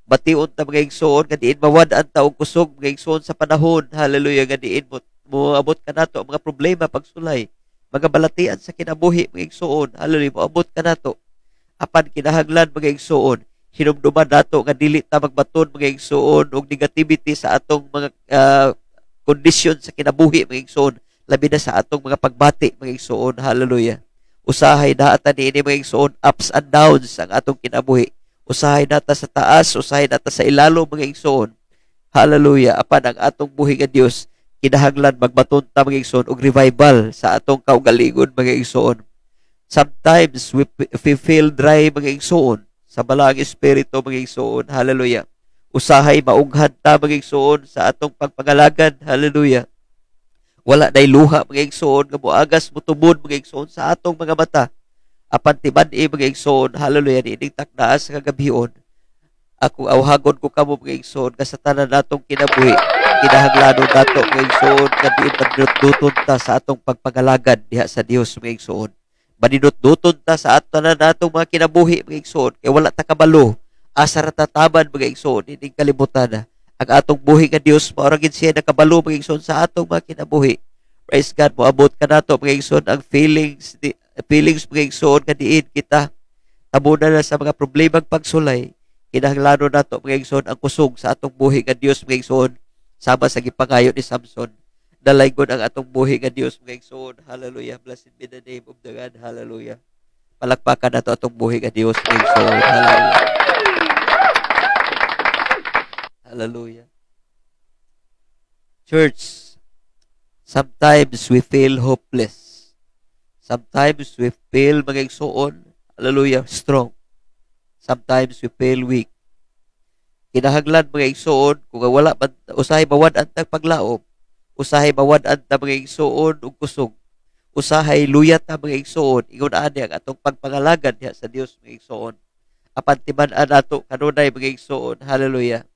Bation ta mga igsoon nga diin mawad-an ta og kusog mga igsoon sa panahon. Hallelujah, nga diin mo abot kanato ang mga problema pagsulay, mga balatian sa kinabuhi mga igsoon. Hallelujah, moabot kanato. Apan kinahanglan mga igsoon, hinumduman nato nga dili ta magbaton mga igsoon og negativity sa atong mga kondisyon sa kinabuhi mga igsoon, labi na sa atong mga pagbati mga igsoon. Hallelujah. Usahay na ata niini mga igsoon, ups and downs ang atong kinabuhi. Usahay nata sa taas, usahay nata sa ilalo mga igsoon. Hallelujah. Apan ang atong buhi nga Dios, kinahanglan magbaton ta mga igsoon og revival sa atong kaugalingon mga igsoon. Sometimes we feel dry mga igsoon sa balang espiritu mga igsoon. Hallelujah. Usahay maughan ta mga igsoon sa atong pagpangalagad. Hallelujah. Wala nay luha mga igsoon nga moagas mutubod mga igsoon sa atong mga mata. Apan timan-i mga igsoon. Hallelujah. Nining takdaas sa kagabion. Ako awhagon ko kamo mga igsoon nga sa tanan natong kinabuhi, kinahanglanon nato mga igsoon nga diin madudutun ta sa atong pagpangalagad diha sa Dios mga igsoon. Manidot-duton ta sa tanan natong mga kinabuhi mga igsoon kay wala ta kabalo. Asa ra tataban mga igsoon, ining kalibutan na ang atong buhi nga Dios mao ra gid siya nakabalo mga igsoon sa atong mga kinabuhi. Praise God, moabot ka nato mga igsoon ang feelings mga igsoon nga diin kita tabuna na sa mga problemang pagsulay. Kinahanglanon nato mga igsoon ang kusog sa atong buhi nga Dios mga igsoon, sama sa gipangayo ni Samson. Dalaygon ang atong buhi nga Dios mga igsoon. Hallelujah. Blessed be the name of the God. Hallelujah. Palakpakan nato atong buhi nga Dios mga igsoon. Hallelujah. Hallelujah. Church, sometimes we feel hopeless. Sometimes we feel mga igsoon, hallelujah, strong. Sometimes we feel weak. Kinahanglan mga igsoon, kung wala man usahay mawad-an tag paglaom, usahay mawad-an ta mga igsoon ug kusog, usahay luyat ta mga igsoon, ingon ani ang atong pagpangalagad diha sa Dios mga igsoon. Apan timan-an nato kanunay mga igsoon. Hallelujah.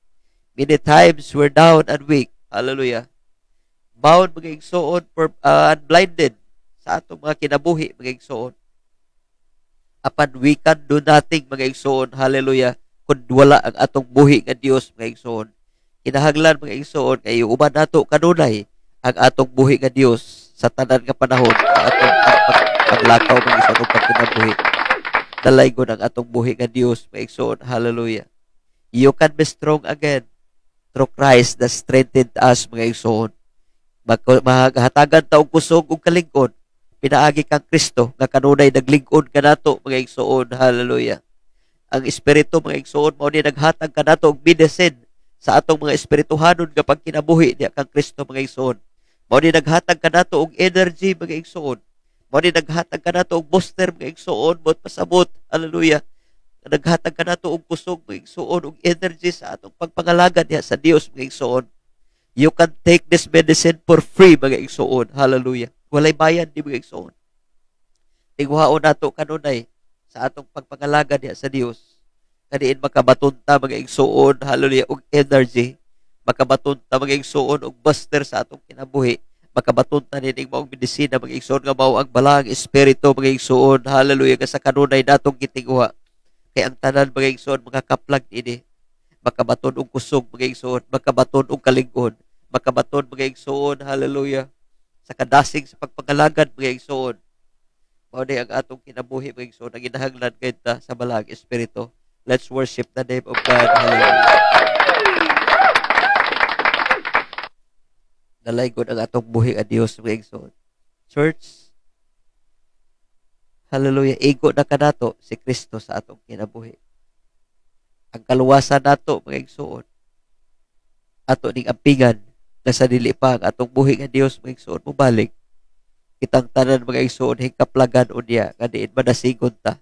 Many times we're down and weak. Hallelujah. Bound mga igsoon and blinded sa atong mga kinabuhi mga igsoon. Apan we can do nothing mga igsoon. Hallelujah. Kung wala ang atong buhi nga Dios mga igsoon. Kinahanglan mga igsoon kay uban nato kanunay ang atong buhi nga Dios sa tanan nga panahon sa atong paglakaw mga sa atong pagkinabuhi. Dalaygon ang atong buhi nga Dios mga igsoon. Hallelujah. You can be strong again through Christ that strengthened us mga igsoon. Mahatagan ta og kusog ug kalig-on pinaagi kang Kristo nga kanunay naglig-on kanato mga igsoon. Hallelujah. Ang espiritu mga igsoon mao ni naghatag kanato og medicine sa atong mga espirituhanon nga pagkinabuhi diha kang Kristo mga igsoon. Mao ni naghatag kanato og energy mga igsoon. Mao ni naghatag kanato og booster mga igsoon buot pasabot. Hallelujah. Naghatag kanato og kusog mga igsoon og energy sa atong pagpangalagad diha sa Dios mga igsoon. You can take this medicine for free mga igsoon. Hallelujah. Walay bayad di mga igsoon. Tingwaon nato kanunay sa atong pagpangalagad diha sa Dios. Kaniin makabaton ta mga igsoon. Hallelujah. Og energy. Makabaton ta mga igsoon og booster sa atong kinabuhi. Makabaton ta nining maong medisina mga igsoon nga mao ang balang espiritu mga igsoon. Hallelujah. Nga sa kanunay natong gitingwa. Kay ang tanan mga igsoon mga kaplag ini makabaton og kusog mga igsoon, makabaton og kalig-on, makabaton mga igsoon. Hallelujah. Sa kadasig sa pagpangalagad mga igsoon. Mao ni ang atong kinabuhi mga igsoon, ang ginahanglan kay ta sa balang espiritu. Let's worship the name of God. Hallelujah. Dalaygon ang atong buhi nga Dios mga igsoon. Church, hallelujah. Igo na kanato si Kristo sa atong kinabuhi. Ang kaluwasan nato mga igsoon, ato ning ampingan na sa dili pa ang atong buhi nga Dios mga igsoon mobalik. Kitang tanan mga igsoon hingkaplagan unya nga diin manasigon ta.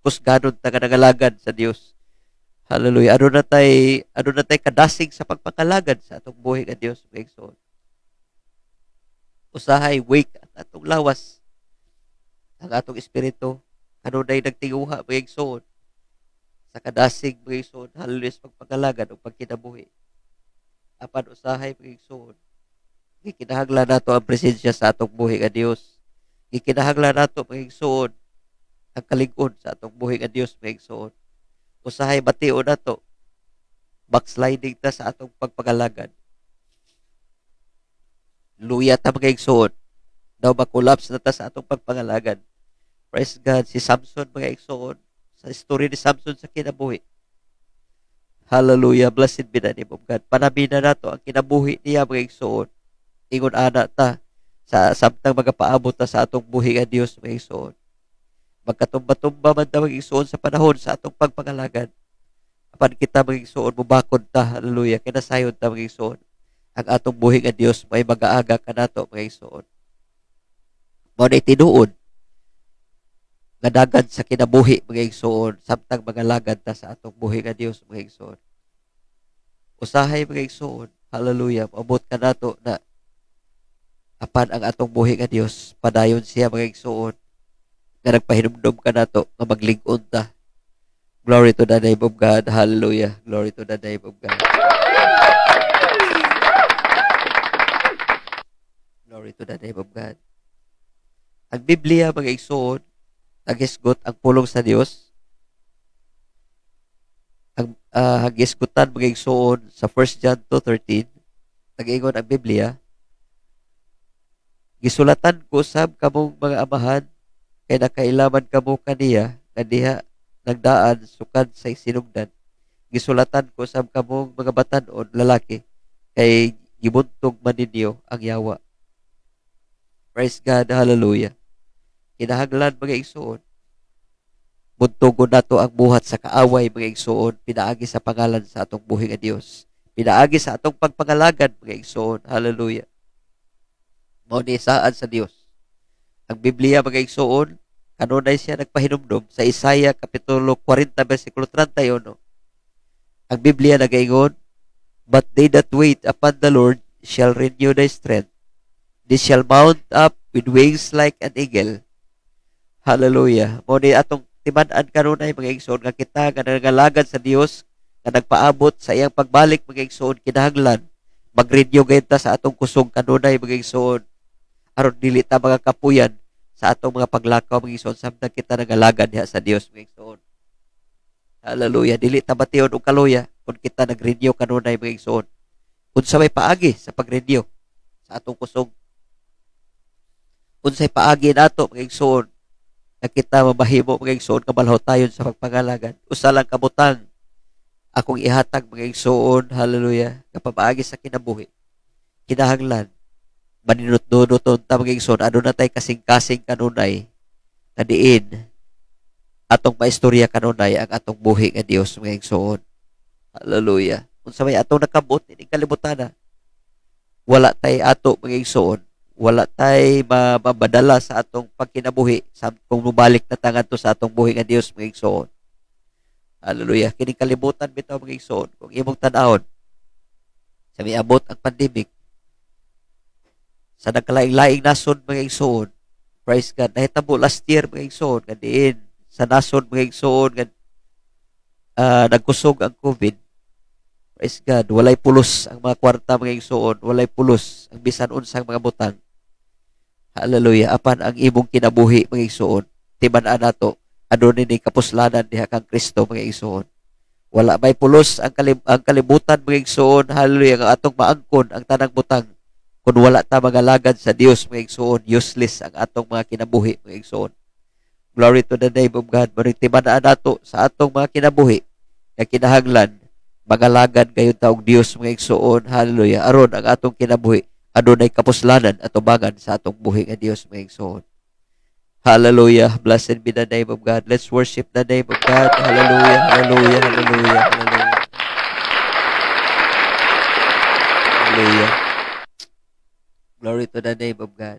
Kusganon ta kanangalagan sa Dios. Hallelujah. Ano na tay kadasig sa pagpakalagad sa atong buhi nga Dios mga igsoon. Usahay wake at atong lawas ang atong espiritu kanunay nagtinguha mga igsoon sa kadasig mga igsoon, hallelujah, sa pagpangalagan o pagkinabuhi. Apan usahay mga igsoon, gikinahanglan nato ang presensya sa atong buhi nga Dios. Gikinahanglan nato mga igsoon ang kalig-on sa atong buhi nga Dios mga igsoon. Usahay bation nato backsliding ta sa atong pagpangalagan. Luya ta mga igsoon, daw makulaps na ta sa atong pagpangalagan. Praise God, si Samson mga igsoon, sa story ni Samson sa kinabuhi. Hallelujah, blessed be the name of God. Panabi na nato ang kinabuhi niya mga igsoon. Ingon ana ta sa samtang magapaabot ta sa atong buhi nga Dios mga igsoon. Magkatumba-tumba man ta mga igsoon sa panahon sa atong pagpangalagan. Apan kita mga igsoon mubakod ta, hallelujah, kinasayon ta mga igsoon. Ang atong buhi nga Dios may mag-aaga kanato mga igsoon. Mao na tinuod nga dagan sa kinabuhi mga igsoon samtang magalagad ta sa atong buhi nga Dios mga igsoon. Usahay mga igsoon, hallelujah, maabot ka nato na apan ang atong buhi nga Dios padayon siya mga igsoon nga nagpahinumdum ka nato nga maglig-on ta. Glory to the name of God, hallelujah, glory to the name of God. Glory to the name of God. Ang Biblia mga igsoon naghisgot ang pulong sa Dios. Ang hagisgutan mga igsoon sa 1 John 2:13, nag-ingon ang Biblia, gisulatan ko sab kamong mga amahan kay nakailaman kamo kaniya nga diha nagdaan sukad sa sinugdan. Gisulatan ko sab kamong mga batan-on lalaki kay gibuntog man ninyo ang yawa. Praise God, hallelujah. Kinahanglan mga igsoon, buntugon nato ang buhat sa kaaway mga igsoon, pinaagi sa pangalan sa atong buhi nga Dios. Pinaagi sa atong pagpangalagan mga igsoon, hallelujah. Mao ni saan sa Dios. Ang Biblia mga igsoon, kanunay siya nagpahinumdum sa Isaiah kapitulo 40 bersikulo 31. Ang Biblia nagaingon, but they that wait upon the Lord shall renew their strength. They shall mount up with wings like an eagle. Hallelujah. Mo ni atong timan-an kanunay mga igsoon nga kita nga nagalagan sa Dios nga nagpaabot sa iyang pagbalik mga igsoon kinahanglan mag-renew gayud ta sa atong kusog kanunay mga igsoon aron dili ta mga kapuyan sa atong mga paglakaw mga igsoon samtang kita nagalagan diha sa Dios mga igsoon. Hallelujah. Dili ta bation og kaluya kun kita nag-renew kanunay mga igsoon. Unsa may paagi sa pag-renew sa atong kusog? Unsay paagi nato mga igsoon na kita mabahimo mga igsoon kabalhaw tayon sa pagpangalagan. Usa lang kabutang akong ihatag mga igsoon, hallelujah, kapapaagi sa kinabuhi. Kinahanglan maninut-dunuton ta mga igsoon, ano na tay kasing-kasing kanunay na diin atong maistorya kanunay ang atong buhi nga Dios mga igsoon. Hallelujah. Unsa may atong nakabot ini kalibutan na wala tay ato mga igsoon, wala tay mabadala sa atong pagkinabuhi kung mubalik na tangan to sa atong buhi nga Dios mga igsoon. Hallelujah. Kini kalibutan bitaw mga igsoon kung imong tan-awon sa miabot ang pandemic sa nagkalaing-laing nason mga igsoon. Praise God. Nahitabo last year mga igsoon nga diin sa nason mga igsoon nga nagkusog ang COVID. Praise God. Walay pulos ang mga kwarta mga igsoon, walay pulos ang bisan unsang mga butang. Hallelujah. Apan ang imong kinabuhi mga igsoon, timan-an nato adunay ni kapuslanan diha kang Kristo mga igsoon. Wala may pulos ang kalibutan mga igsoon, hallelujah, ang atong maangkon ang tanang butang. Kung wala ta magalagad sa Dios mga igsoon, useless ang atong mga kinabuhi mga igsoon. Glory to the name of God. Maring timan-an nato sa atong mga kinabuhi nga kinahanglan magalagad gayud ta og Dios mga igsoon, hallelujah, aron ang atong kinabuhi adunay kapuslanan at tubangan sa atong buhi nga Dios mga igsoon. Hallelujah. Blessed be the name of God. Let's worship the name of God. Hallelujah. Hallelujah. Hallelujah. Hallelujah. Hallelujah. Glory to the name of God.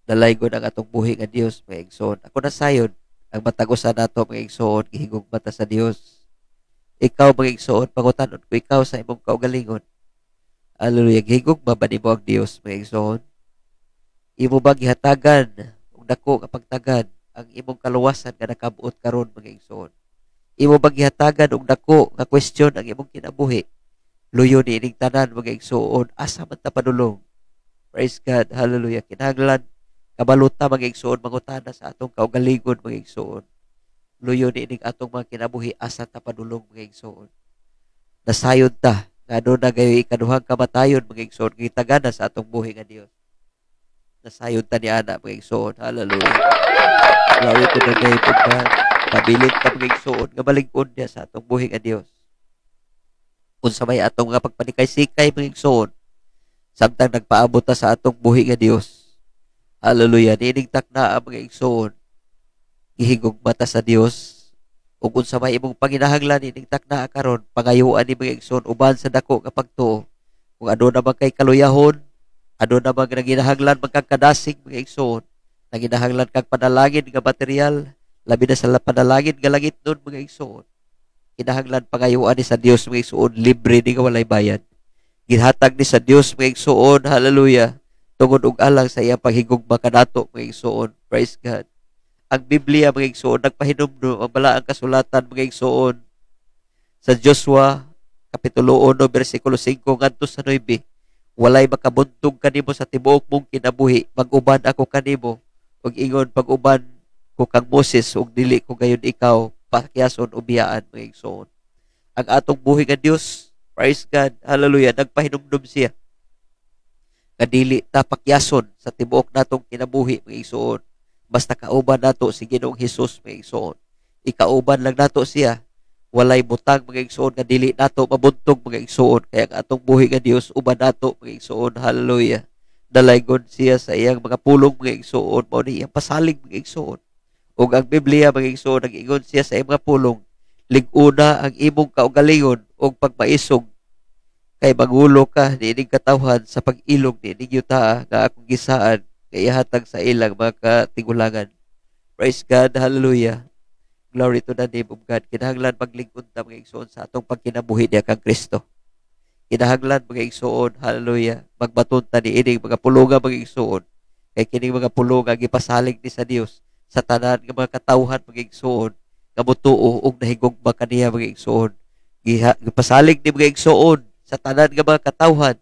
Dalaygon ang atong buhi nga Dios mga igsoon. Ako na sayon ang matagusan nato mga igsoon gihigog mata sa Dios. Ikaw mga igsoon pangutanon ko ikaw sa imong kaugalingon. Hallelujah. Gihigog ba nimo ang Dios mga igsoon? Imo ba gihatagan og dako nga pagtagad ang imong kaluwasan nga nakabuot karon mga igsoon? imo paghihatagan og dako nga question ang imong kinabuhi. Luyo ni ining tanan mga igsoon, asa man ta padulong. Praise God, hallelujah. Kinahanglan kabaluta mga igsoon, mangutana sa atong kaugalingon mga igsoon. Luyo ni ining atong mga kinabuhi, asa ta padulong mga igsoon. Nasayod ta, nga doon na gayo ikaduhang kamatayon mga igsoon, gitagana sa atong buhi nga Dios. Nasayod ta ni ana mga igsoon, hallelujah. Glory to the name of God. Kabilin ta mga igsoon, nga balig-on niya sa atong buhi nga Dios. Unsa may atong nga pagpanikay-sikay mga igsoon, samtang nagpaabot ta sa atong buhi nga Dios. Hallelujah. Nining takna mga igsoon, gihigugma ta sa Dios. Ug unsa may imong panginahanglan nining takna karon, pangayuan ni mga igsoon uban sa dako nga pagtuo. Kung ano na kay kaluyahon, ano na naginahanglan magkakadasig mga igsoon, naginahanglan kag panalangin nga material, labi na sa panalangin nga langit nun mga igsoon. Kinahanglan pangayuan ni sa Dios mga igsoon, libre ni nga walay bayad. Ginhatag ni sa Dios mga igsoon, hallelujah, tungod og alang sa iyang paghigugma kanato mga igsoon. Praise God. Ang Biblia mga igsoon nagpahinumdum ang balaang kasulatan mga igsoon sa Joshua kapitulo 1 bersikulo 5 ngadto sa 9. Walay makabuntog kanimo sa tibuok mong kinabuhi, mag-uban ako kanimo, ug ingon pag-uban ko kang Moses, ug dili ko gayon ikaw pakyason o biyaan mga igsoon. Ang atong buhi nga Dios, praise God, hallelujah, nagpahinumdum siya nga dili ta pakyason sa tibuok natong kinabuhi mga igsoon. Basta kauban nato si Ginoong Hesus mga igsoon. Ikauban lang nato siya. Walay butang mga igsoon nga dili nato mabuntog mga igsoon. Kaya ang atong buhi nga Dios uban nato mga igsoon. Hallelujah. Dalaygon siya sa iyang mga pulong mga igsoon. Mao ni iyang pasalig mga igsoon. Ug ang Biblia mga igsoon nag-ingon siya sa iyang mga pulong, lig-una ang imong kaugalingon ug pagmaisog kay magulo ka niining katawhan sa pag-ilog niining yuta nga akong gisaan kay ihatag sa ilang mga katigulangan. Praise God, hallelujah. Glory to the name of God. Kinahanglan maglingkod ta mga igsoon sa atong pagkinabuhi niya kang Kristo. Kinahanglan mga igsoon, hallelujah, magbaton ta niining mga pulonga mga igsoon. Kay kining mga pulonga gipasalig ni sa Dios sa tanan nga mga katawhan mga igsoon nga motuo og nahigugma kaniya mga igsoon. Gipasalig ni mga igsoon sa tanan nga mga katawhan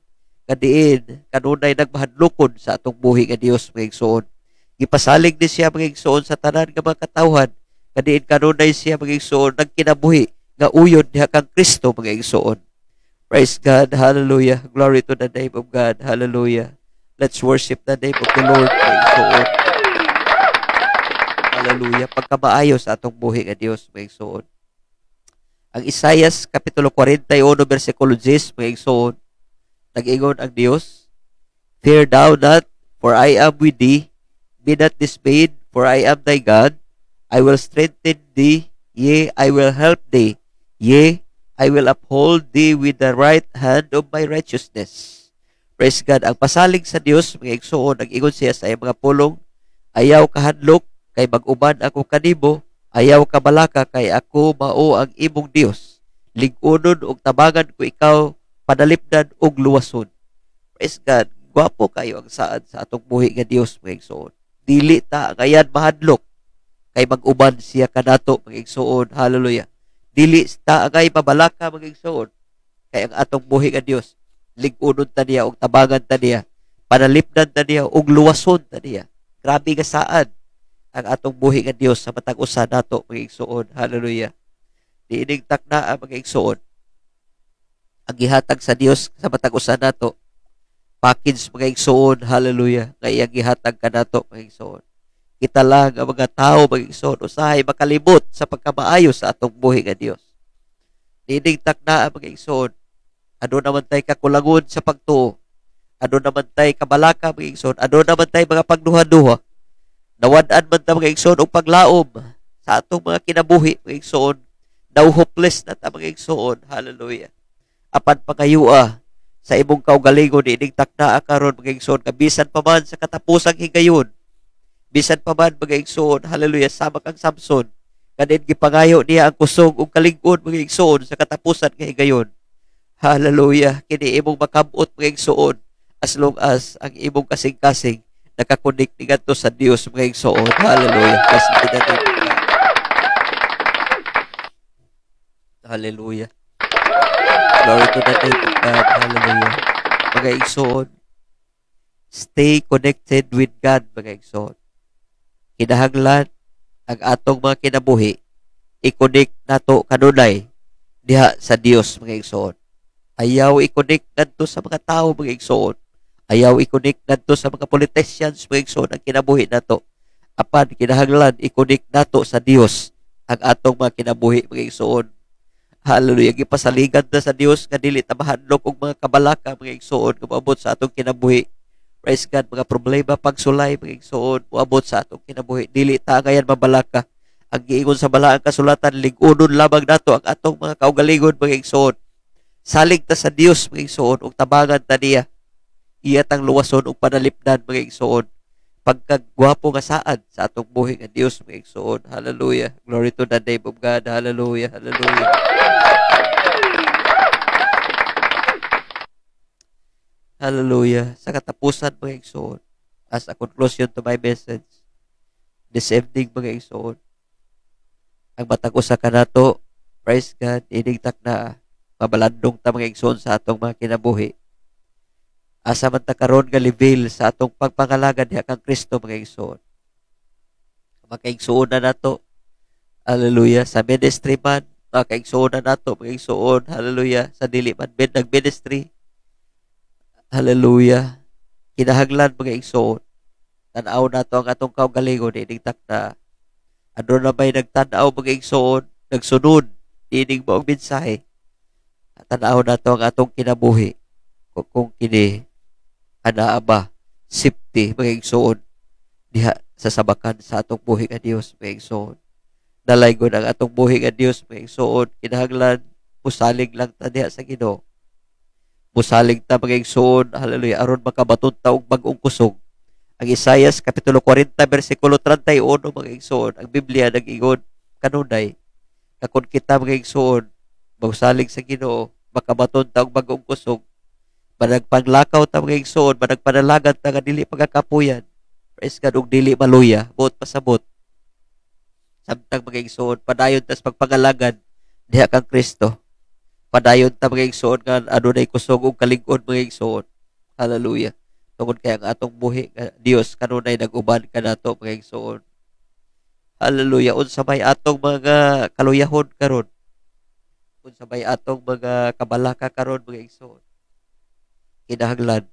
nga diin kanunay nagmahadlokon sa atong buhi nga Dios mga igsoon. Gipasalig ni siya mga igsoon sa tanan nga mga katawhan nga diin kanunay siya mga igsoon nagkinabuhi nga uyod diha kang Kristo mga igsoon. Praise God, hallelujah. Glory to the name of God, hallelujah. Let's worship the name of the Lord mga igsoon. Hallelujah. Pagkamaayo sa atong buhi nga Dios mga igsoon. Ang Isaias kapitulo 41 bersikulo 10 mga igsoon, nag-ingon ang Dios, fear thou not, for I am with thee. Be not dismayed, for I am thy God. I will strengthen thee, yea, I will help thee. Yea, I will uphold thee with the right hand of my righteousness. Praise God. Ang pasalig sa Dios mga igsoon, nag-ingon siya sa iyang mga pulong, ayaw kahadlok, kay mag-uban ako kanimo, ayaw ka balaka, kay ako mao ang imong Dios. Lig-unon og tabangan ko ikaw, padalipdan og luwason. Praise God. Gwapo kayo ang saad sa atong buhi nga Dios mga igsoon. Dili ta ngayan mahadlok, kay mag-uban siya kanato mga igsoon. Hallelujah. Dili ta angay pabalaka mga igsoon, kay ang atong buhi nga Dios, lig-unon ta niya og tabangan ta niya, padalipdan ta niya og luwason ta niya. Grabe nga saad ang atong buhi nga Dios sa matag usa nato mga igsoon. Hallelujah. Diining takna mga igsoon, ang gihatag sa Dios sa matag usa nato, package mga igsoon, hallelujah, nga iyang gihatag kanato mga igsoon. Kita lang ang mga tao mga igsoon usahay makalimot sa pagkamaayo sa atong buhi nga Dios. Diining takna mga igsoon, ano naman tay kakulangon sa pagtuo, ano naman tay kabalaka mga igsoon, ano naman tay mga pagduha-duha, nawad-an man ta mga igsoon og paglaom sa atong mga kinabuhi mga igsoon, daw hopeless na ta mga igsoon, hallelujah. Apan pangayua sa imong kaugalingon ining takna karon mga igsoon, kabisan pa man sa katapusang higayon, bisan pa man mga igsoon, hallelujah, sama kang Samson, kanin gipangayo niya ang kusog ug kalig-on mga igsoon sa katapusan nga higayon. Hallelujah. Kini imong makabot mga igsoon as long as ang imong kasing-kasing nakakonek ni ngadto sa Dios mga igsoon. Hallelujah. Hallelujah. Glory to the name of God. Hallelujah. Mga igsoon, stay connected with God, mga igsoon. Kinahanglan ang atong mga kinabuhi i-connect nato kanunay diha sa Dios, mga igsoon. Ayaw i-connect ngadto sa mga tao, mga igsoon. Ayaw i-connect ngadto sa mga politicians, mga igsoon, ang kinabuhi nato. Apan kinahanglan i-connect nato sa Dios ang atong mga kinabuhi, mga igsoon. Hallelujah. Gipasaligan na sa Dios nga dili ta mahadlok og mga kabalaka, mga igsoon, nga moabot sa atong kinabuhi. Praise God, mga problema pagsulay, mga igsoon, moabot sa atong kinabuhi. Dili ta ngayon mabalaka. Ang giingon sa balaang kasulatan, lig-unon lamang nato ang atong mga kaugalingon, mga igsoon. Salig ta sa Dios, mga igsoon, ug tabangan ta niya. Iya tang luwason ug panalipdan, mga igsoon. Pagkagwapo nga saad sa atong buhi nga Dios, mga igsoon. Hallelujah. Glory to the name of God. Hallelujah. Hallelujah. Hallelujah. Sa katapusan, mga igsoon, as a conclusion to my message, this evening, mga igsoon, ang matag usa ka nato, praise God, inigtak na mabalandong ta, mga igsoon, sa atong mga kinabuhi. Asa man ta karon nga level sa atong pagpangalagad diha kang Kristo, mga igsoon. Makaigsoon na nato, hallelujah, sa ministry man, makaigsoon na nato, mga igsoon, hallelujah, sa dili man nag-ministry, hallelujah. Kinahanglan, mga igsoon, tan-aw nato ang atong kaugalingon, inigtak na ano na may nagtanaw, mga igsoon, nagsunod, dinig mo ang mensahe. Tanaw na to ang atong kinabuhi. Kung kini, ana ba, safety, mga igsoon, diha sa sabakan sa atong buhi nga Dios, mga igsoon. Dalaygon ang atong buhi nga Dios, mga igsoon, kinahanglan, musalig lang ta diha sa Ginoo. Musalig ta, mga igsoon, hallelujah, aron makabaton ta og bag-ong kusog. Ang Isaias kapitulo 40 bersikulo 31, mga igsoon, ang Biblia nag-ingon kanunay kakon kita, mga igsoon, magsalig sa Ginoo, makabaton ta og bag-ong kusog, managpanglakaw ta, mga igsoon, managpanalagan ta nga dili pagakapuyan, praise God, og dili maluya, buot pasabot. Samtang, mga igsoon, padayon tas pagpangalagan diha kang Kristo. Padayon ta, mga igsoon, nga adunay kusog og kalig-on, mga igsoon. Hallelujah. Tungod kay ang atong buhi Dios kanunay nag-uban kanato, mga igsoon. Hallelujah. Unsa may atong mga kaluyahon karon? Unsa may atong mga kabalaka karon, mga igsoon? Kinahanglan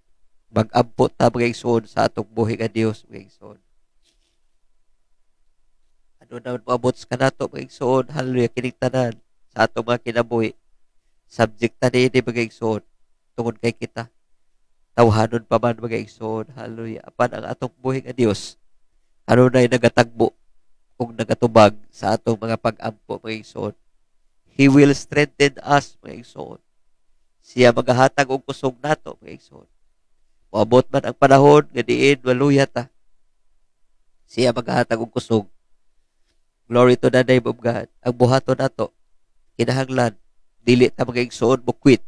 mag-ampo ta, mga igsoon, sa atong buhi nga Dios, mga igsoon. Ano na maabot kanato, mga igsoon? Hallelujah. Kining tanan sa atong mga kinabuhi. Subject ta ni mga igsoon. Tungod kay kita tawhanon pa man, mga igsoon, hallelujah, apan ang atong buhi nga Dios kanunay nagatagbo ug nagatubag sa atong mga pag-ampo, mga igsoon. He will strengthen us, mga igsoon. Siya magahatag og kusog nato, mga igsoon. Moabot man ang panahon nga diin maluya ta, siya magahatag og kusog. Glory to the name of God. Ang buhaton nato kinahanglan dili ta, mga igsoon, mo quit.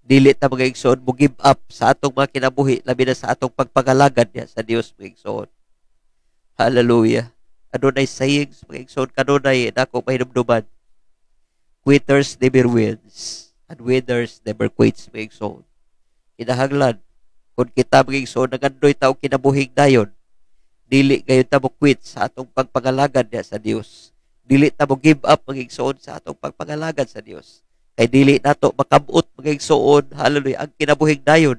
Dili ta, mga igsoon, mo give up sa atong mga kinabuhi, labi na sa atong pagpangalagad niya sa Dios, mga igsoon. Hallelujah. Adunay sayings, mga igsoon, kanunay nako mahinumduman. Quitters never wins, and winners never quits, mga igsoon. Kinahanglan kung kita, mga igsoon, nagandoy ta og kinabuhing dayon, dili gayon ta mo quit sa atong pagpangalagad niya sa Dios. Dili ta mo give up, mga igsoon, sa atong pagpangalagad sa Dios. Kay dili nato makabut, mga igsoon, hallelujah, ang kinabuhing dayon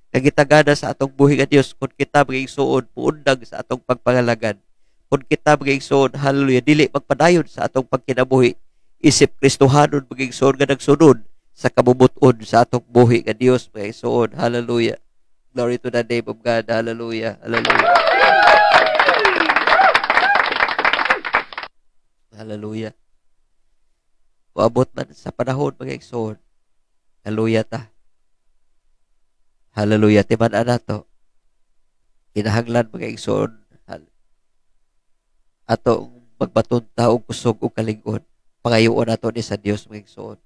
kay gitagana sa atong buhi nga Dios kun kita, mga igsoon, puundag sa atong pagpangalagan. Kun kita, mga igsoon, hallelujah, dili magpadayon sa atong pagkinabuhi, isip Kristohanon, mga igsoon, nga nagsunod sa kabubuton sa atong buhi nga Dios, mga igsoon, hallelujah. Glory to the name of God, hallelujah, hallelujah. Hallelujah. Moabot man sa panahon, mga igsoon, hallelujah ta. Hallelujah, timan nato. Kinahanglan, mga igsoon, atong magbaton ta og kusog og kalig-on. Pangayoon nato ni sa Dios, mga igsoon.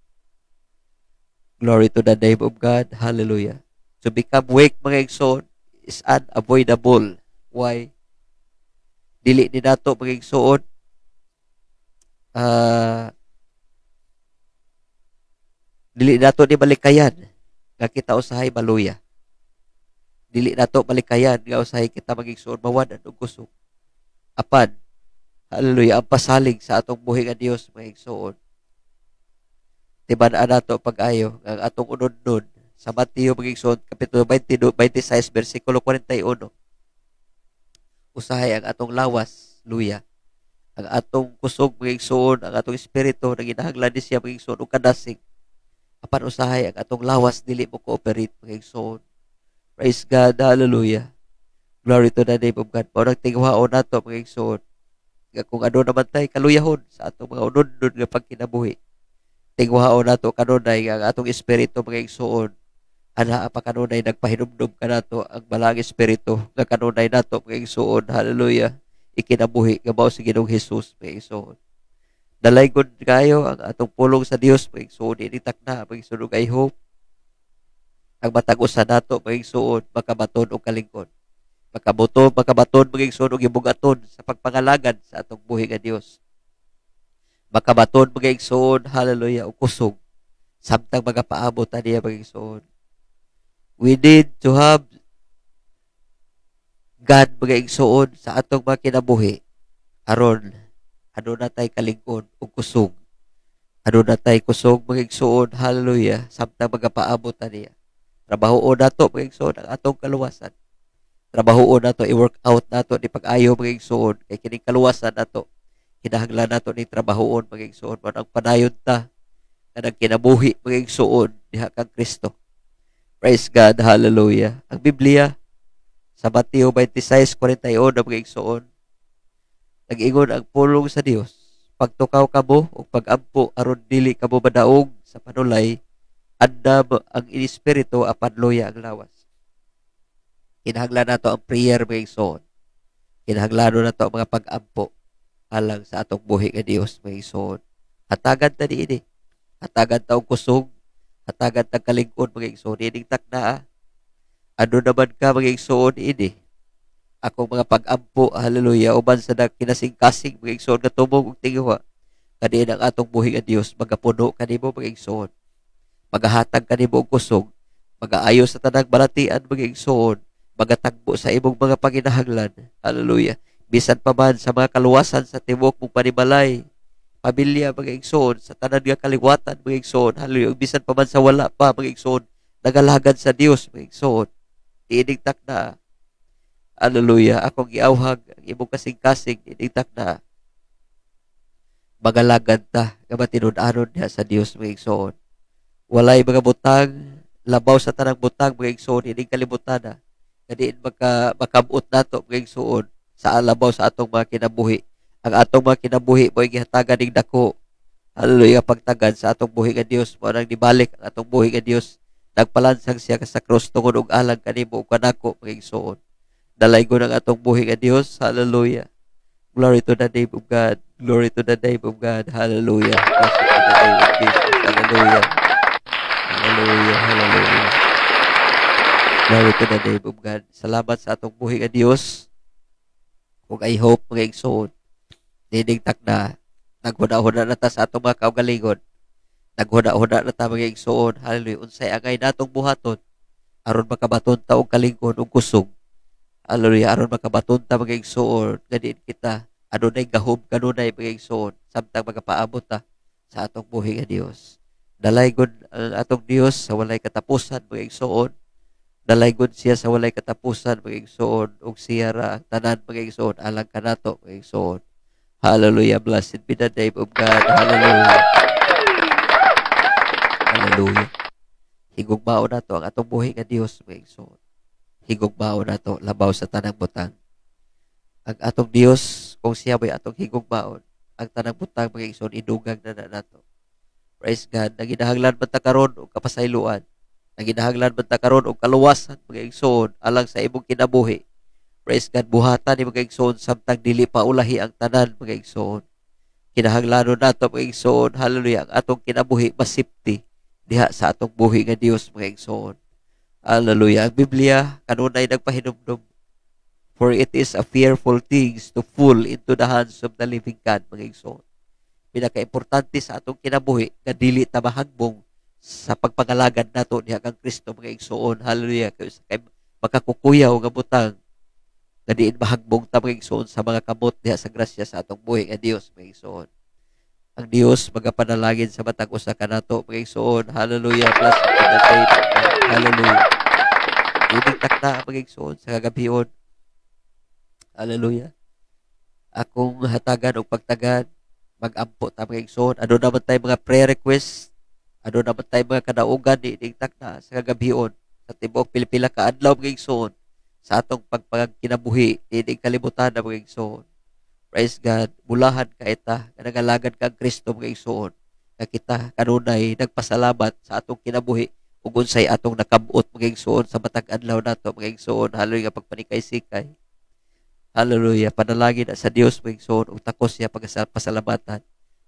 Glory to the name of God, hallelujah. To become weak, mga igsoon, is unavoidable. Why? Dili ni nato, mga igsoon, Dili nato ni balikayan nga kita usahay maluya. Dili nato balikayan nga usahay kita magigsuon mawadan og kusog. Apan, hallelujah, ang pasalig sa atong buhi nga Dios magigsuon. Tiban-an nato pag-ayo ang atong unod-unod sa Mateo magigsuon kapitulo 22, 26 bersikulo 41. Usahay ang atong lawas, luya. Ang atong kusog magigsuon, ang atong espiritu na ginahanglan ni siya magigsuon og kadasig. Apan usahay ang atong lawas dili mo cooperate magigsuon. Praise God, hallelujah. Glory to the name of God. Mao nang tingwaon nato magigsuon. Nga kung ano naman tay kaluyahon sa atong mga unod-unod nga pagkinabuhi. Tingwaon nato kanunay nga ang atong espiritu magigsuon. Ana pa kanunay nagpahinumdum kanato ang balang espiritu nga kanunay nato magigsuon. Hallelujah. Ikinabuhi nga mao si Ginoong Hesus magigsuon. Dalaygon kayo ang atong pulong sa Dios magigsuon initak na magigsuon kay hope. Ang matag usa nato magigsuon makabaton og kalingkod. Makabaton magigsuon og ibugaton sa pagpangalagad sa atong buhi nga Dios. Makabaton magigsuon hallelujah og kusog samtang magapaabot niya magigsuon. We need to have God magigsuon sa atong mga kinabuhi aron ano na tay kalingkod ug kusog. Ano na tay kusog magigsuon hallelujah samtang magapaabot niya. Trabahoon nato magigsuon ang atong kaluwasan. Trabahoon nato i-work out nato ni pag-ayo magigsuon kay kining kaluwasan nato. Kinahanglan nato ni trabahoon magigsuon man ang padayon ta kanang kinabuhi magigsuon diha kang Kristo. Praise God, hallelujah. Ang Biblia sa Mateo 26:41 magigsuon nag-ingon ang pulong sa Dios pagtukaw kamo ug pag-ampo aron dili kamo madaog sa panulay andam ang espiritu apan loya ang lawas. Kinahanglan nato ang prayer magigsuon. Kinahanglan nato ang mga pag-ampo alang sa atong buhi nga Dios magigsuon. Hatagan ta niini. Hatagan ta og kusog, hatagan ta kalingkod magigsuon ining takna. Ano naman ka magigsuon ini? Akong mga pag-ampo, hallelujah, uban sa kinasing-kasing magigsuon nga tumong ug tingwa. Kani ang atong buhi nga Dios magapuno kanimo magigsuon. Magahatag kanimo og kusog, magaayo sa tanang balatian magigsuon, magatagbo sa imong mga panginahanglan. Hallelujah. Bisan pa man sa mga kaluwasan sa tibuok mong panimalay, pamilya magigsuon, sa tanan nga kaliwatan magigsuon. Hallelujah. Bisan pa man sa wala pa magigsuon, nagalagad sa Dios magigsuon. Ining takna. Hallelujah. Akong giawhag ang imong kasing-kasing ining takna. Magalagad ta nga matinud-anon diha sa Dios magigsuon. Walay mga butang, labaw sa tanang butang magigsuon ining kalibutan. Kadiin makabuot nato magigsuon sa alabaw sa atong mga kinabuhi. Ang atong mga kinabuhi mo gihatagan ning dako. Hallelujah, pagtagad sa atong buhi nga Dios mo nang dibalik ang atong buhi nga Dios. Nagpalansang siya sa krus tungod og alang kanimo ug kanako magigsuon. Dalaygon ang atong buhi nga Dios. Hallelujah. Glory to the name of God. Glory to the name of God. Hallelujah. Blessed to the name of Jesus. Hallelujah. Hallelujah. Hallelujah. Glory to the name of God. Salamat sa atong buhi nga Dios. Kung I hope magigsuon. Dinig takna. Naghuda-huda na ta sa atong mga kaugalingon. Naghuda-huda na ta magigsuon. Hallelujah. Unsay angay natong buhaton aron makabaton ta og kalingkod ug kusog. Hallelujah. Aron makabaton ta magigsuon ganin kita adunay gahom kanunay magigsuon samtang magapaabot ta sa atong buhi nga Dios. Dalaygon ang atong Dios sa walay katapusan magigsuon. Dalaygon siya sa walay katapusan magigsuon ug siya ra ang tanan magigsuon alang kanato magigsuon. Hallelujah. Blessed be the name of God. Hallelujah. Hallelujah. Higugmaon nato ang atong buhi nga Dios magigsuon. Higugmaon nato labaw sa tanang butang. Ang atong Dios kung siya may atong higugmaon, ang tanang butang magigsuon idugang na nato. Praise God. Naginahanglan man ta karon og kapasayloan. Naginahanglan man ta karon og kaluwasan magigsuon alang sa imong kinabuhi. Praise God. Buhatan ni magigsuon samtang dili pa ulahi ang tanan magigsuon. Kinahanglanon nato magigsuon, hallelujah, ang atong kinabuhi masipti diha sa atong buhi nga Dios magigsuon. Hallelujah. Ang Biblia kanunay nagpahinumdum, for it is a fearful things to fall into the hands of the living God magigsuon. Pinaka-importante sa atong kinabuhi nga dili ta mahagbong sa pagpangalagad nato diha kang Kristo mga igsoon. Hallelujah. Kay makakukuyaw nga butang nga diin mahagbong ta mga igsoon sa mga kamot diha sa grasya sa atong buhi nga Dios mga igsoon. Ang Dios magapanalangin sa matag usa kanato mga igsoon. Hallelujah. Bless the name. Hallelujah. Inig takna mga igsoon sa kagabion. Hallelujah. Akong hatagan og pagtagad magampo ta mga igsoon. Ano naman tay mga prayer request? Ano naman tay mga kadaugan ni inig takna sa kagabion sa tibuok pila-pila ka adlaw mga igsoon sa atong pagpagkinabuhi inig kalibutan na mga igsoon. Praise God. Bulahan ka ita. Nagalagan ka ang Kristo mga igsoon. Nga kita kanunay nagpasalamat sa atong kinabuhi ug unsay atong nakabut mga igsoon sa matag adlaw nato mga igsoon. Hallelujah pagpanikay-sikay. Hallelujah. Panalangin na sa Dios mga igsoon ug takos siya pagpasalamatan.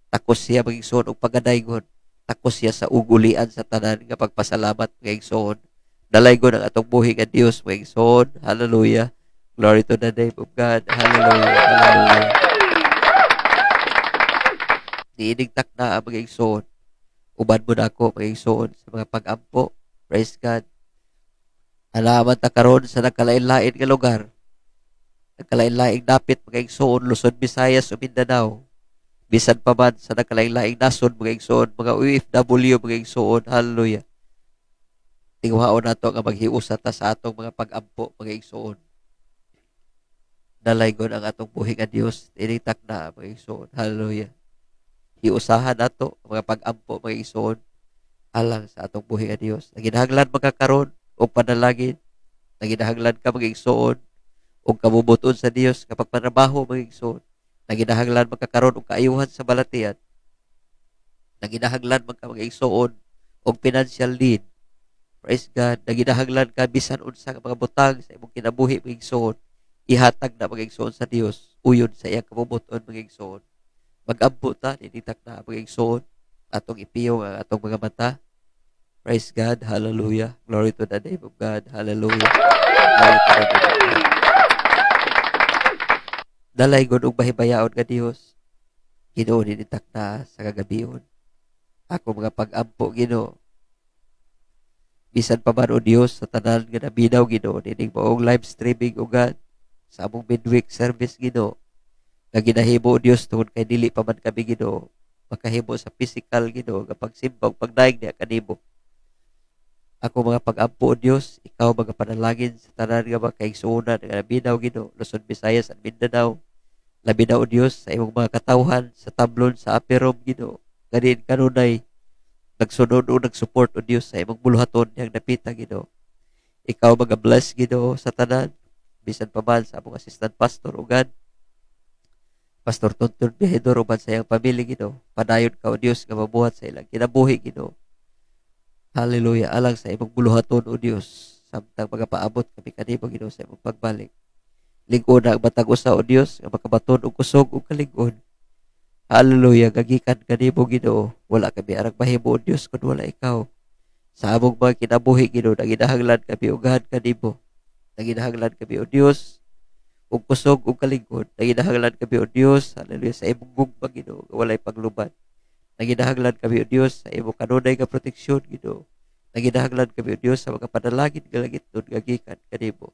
Takos siya mga igsoon ug pagadaygon. Takos siya sa ugulian sa tanan nga pagpasalamat mga igsoon. Dalaygon ang atong buhi nga Dios mga igsoon. Hallelujah. Glory to the name of God. Hallelujah. Hallelujah. Diinig takna ang mga igsoon. Uban mo na ako mga igsoon sa mga pag-ampo. Praise God. Alaman ta karon sa nagkalain-lain nga lugar. Nagkalain-laing dapit mga igsoon, Luzon, Visayas o Mindanao. Bisan pa man sa nagkalain-laing nason mga igsoon, mga OFW mga igsoon. Hallelujah. Tingwaon nato nga maghiusa ta sa atong mga pag-ampo mga igsoon. Dalaygon ang atong buhi nga Dios. Initak na mga igsoon. Hallelujah. Hiusahan nato ang mga pag-ampo mga igsoon alang sa atong buhi nga Dios. Naginahanglan magkakaroon o panalangin. Naginahanglan ka mga igsoon o kabubuton sa Dios kapag panrabaho mga igsoon. Naginahanglan magkakaroon o kaayuhan sa balatian. Naginahanglan mga igsoon o financial need. Praise God. Naginahanglan ka bisan unsa nga mga butang sa imong kinabuhi mga igsoon. Ihatag na mga igsoon sa Dios uyon sa iyang kabubuton mga igsoon. Mag-ampo ta initak na mga igsoon atong ipiyo ang atong mga mata. Praise God. Hallelujah. Glory to the name of God. Hallelujah. Glory to the name of God. Dalaygon og mahibayaon nga Dios. Ginoo initak na sa kagabion. Ako mga pag-ampo Ginoo. Bisan pa man o Dios sa tanan nga nabinaw Ginoo dinig maong live streaming o God sa among midweek service Ginoo nga ginahimo Dios tungod kay dili pa man kami Ginoo makahimo sa physical Ginoo nga pagsimba ug pagdaig niya kanimo. Ako mga pag-ampo Dios, ikaw mga panalangin sa tanan nga mga kaigsuonan nga nabinaw Ginoo, Luzon, Visayas at Mindanao. Labi na o Dios sa imong mga katawhan sa tablon sa Aperom Ginoo. Ganin kanunay nagsunod o nagsupport o Dios sa imong buluhaton yang napita Ginoo. Ikaw mga bless Ginoo sa tanan bisan pa man sa among assistant pastor ugad Pastor Tonton Bihedor uban sa iyang pamilya Ginoo. Padayon ka o Dios nga mabuhat sa ilang kinabuhi Ginoo. Hallelujah. Alang sa imong buluhaton o Dios samtang magapaabot kami kanimo Ginoo sa imong pagbalik. Lingon ang matag usa o Dios nga makabaton og kusog ug kalig-on. Hallelujah. Gagikan kanimo Ginoo. Wala kami arang mahimo o Dios kun wala ikaw. Sa among mga kinabuhi Ginoo naginahanglan kami ugad kanimo. Naginahanglan kami o Dios ug kusog ug kalig-on. Naginahanglan kami o Dios, hallelujah, sa imong gugma Ginoo nga walay pagluban. Naginahanglan kami o Dios sa imong kanunay nga proteksyon Ginoo. Naginahanglan kami o Dios sa mga panalangin nga langitnon nga gikan kanimo.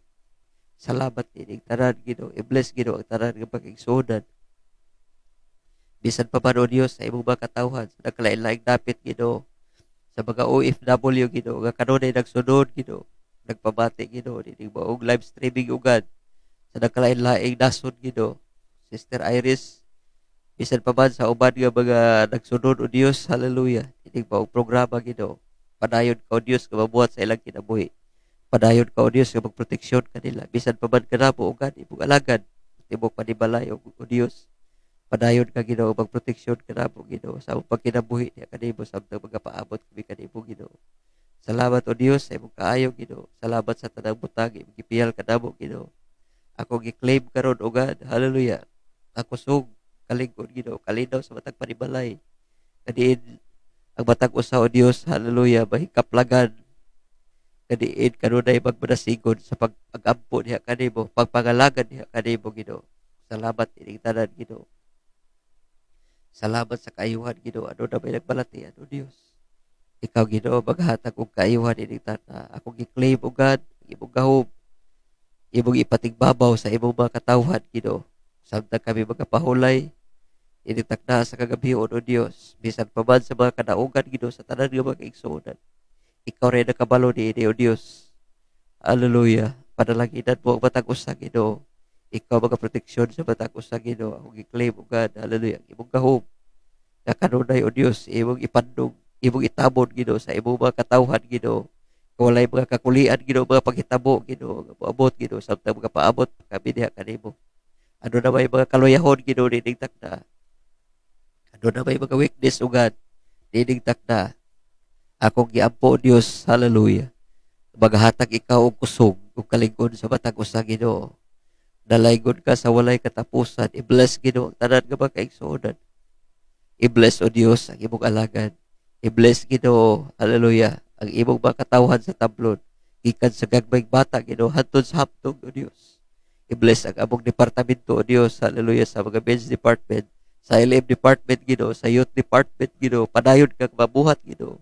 Salamat ining tanan Ginoo. I-bless Ginoo ang tanan nga pag-igsuonan. Bisan pa man o Dios sa imong mga katawhan sa nagkalain-laing dapit Ginoo. Sa mga OFW Ginoo nga kanunay nagsunod Ginoo. Nagpamati Ginoo dining maong live streaming ugad sa nagkalain-laing nason Ginoo. Sister Iris, bisan pa man sa uban nga mga nagsunod o Dios, hallelujah, dining maong programa Ginoo. Padayon ka o Dios nga mabuhat sa ilang kinabuhi. Padayon ka o Dios nga magproteksyon kanila. Bisan pa man kanamo ugad imong alagad tibok panibalay o Dios. Padayon ka Ginoo magproteksyon kanamo Ginoo sa among pagkinabuhi niya kanimo samtang magapaabot kami kanimo Ginoo. Salamat o Dios sa imong kaayo Ginoo. Salamat sa tanang butang imong gipiyal kanamo Ginoo. Ako gi-claim karon o God, hallelujah. Ako sug kalig-on Ginoo, kalinaw sa matag panibalay. Kadiin ang matag usa o Dios, hallelujah, mahikaplagan. Kadiin kanunay magmanasigon sa pag-ampo niya kanimo, pagpangalagan niya kanimo Ginoo. Salamat ining tanan Ginoo. Salamat sa kaayuhan Ginoo. Ano na may nagbalatian o Dios. Ikaw Ginoo maghatag og kaayuhan ining tanan. Akong gi-claim o God, imong gahom, imong ipatigbabaw sa imong mga katawhan Ginoo. Samtang kami magapahulay, initakda sa kagabion o Dios, bisan pa man sa mga kadaugan Ginoo sa tanan nga mga igsuonan. Ikaw rin nakabalo ni o Dios. Hallelujah. Panalaginan mo ang matag usa Ginoo. Ikaw mga proteksyon sa matag usa Ginoo. Akong gi-claim o God, hallelujah. Imong gahom nga kanunay o Dios, imong ipandong, imong itabon Ginoo sa imong mga katawhan Ginoo. Walay mga kakulian Ginoo, mga paghitabo Ginoo, nga moabot Ginoo samtang mga paabot kami diha kanimo. Ano na may mga kaluyahon Ginoo dining takda. Ano na may mga weakness ugad dining takda. Akong giampo Dios, hallelujah. Maghatag ikaw og kusog ug kalig-on sa matag usa Ginoo. Dalaygon ka sa walay katapusan. I-bless Ginoo ang tanan nga mga kaigsuonan. I-bless o Dios ang imong alagad. I-bless Ginoo, hallelujah, ang imong mga katawhan sa tablon. Gikan sa gagmayng bata Ginoo hangtod sa haptong o Dios. I-bless ang among departamento o Dios, hallelujah, sa mga men's department, sa LM department Ginoo, sa youth department Ginoo, padayon kang mabuhat Ginoo.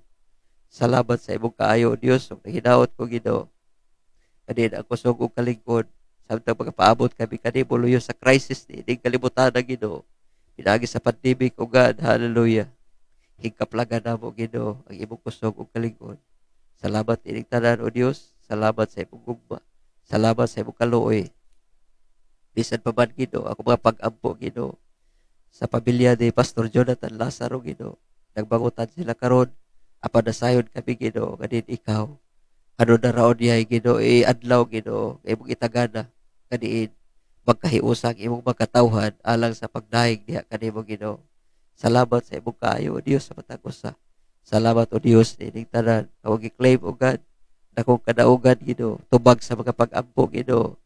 Salamat sa imong kaayo o Dios, ug nahinaot ko Ginoo. Kanin ang kusog ug kalingkod samtang pagpaabot kami kanimo luyo sa crisis ni ining kalibutan na Ginoo. Pinagi sa pandemic o God, hallelujah. Hingkaplagan na mo Ginoo ang imong kusog ug kalingkod. Salamat ining tanan o Dios. Salamat sa imong gugma. Salamat sa imong kaluoy. Bisan pa man Ginoo ako mga pag-ampo Ginoo sa pamilya ni Pastor Jonathan Lazaro Ginoo. Nagbangutan sila karon apan nasayon kami Ginoo kadin ikaw. Ano na raon diay Ginoo adlaw Ginoo imong itagana kadiin magkahiusang imong magkatawhan alang sa pagdaig diha kanimo Ginoo. Salamat sa imong kaayo o Dios sa matag usa. Salamat o Dios nining tanan. Awag i-claim o God dakong kadaugan Ginoo tubag sa mga pag-ampo Ginoo.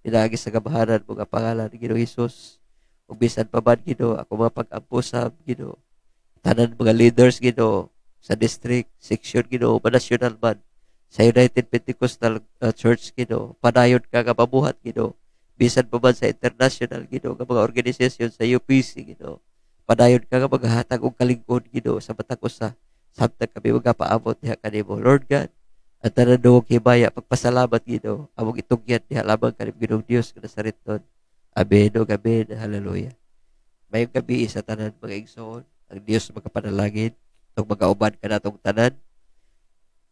Pinagi sa gabahanan mga pangalan ni Ginoo Hesus. Ug bisan pa man Ginoo ako mga pag-ampo sa Ginoo. Tanan mga leaders Ginoo sa district, section Ginoo, national man sa United Pentecostal Church Ginoo. Padayon ka nga mabuhat Ginoo. Bisan pa man sa international Ginoo nga mga organisasyon sa UPC Ginoo. Padayon ka nga maghatag og kalingkod Ginoo sa matag usa samtang kami magapaabot diha kanimo Lord God. At tanan duog himaya pagpasalamat Ginoo. Among itugyan diha lamang kanimo Ginoong Dios nga nasariton. Amen o amen. Hallelujah. Mayong gabi sa tanan mga igsoon. Ang Dios magapanalangin ug magauban ka natong tanan.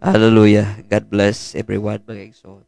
Hallelujah. God bless everyone mga igsoon.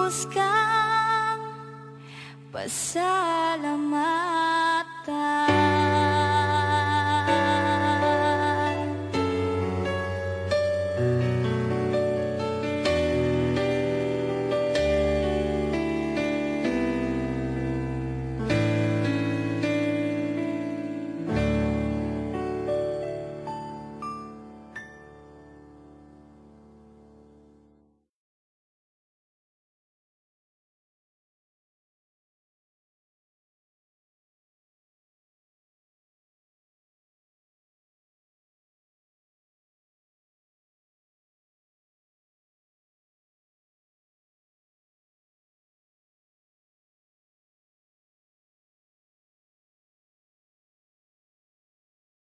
lubos kang pasalamat.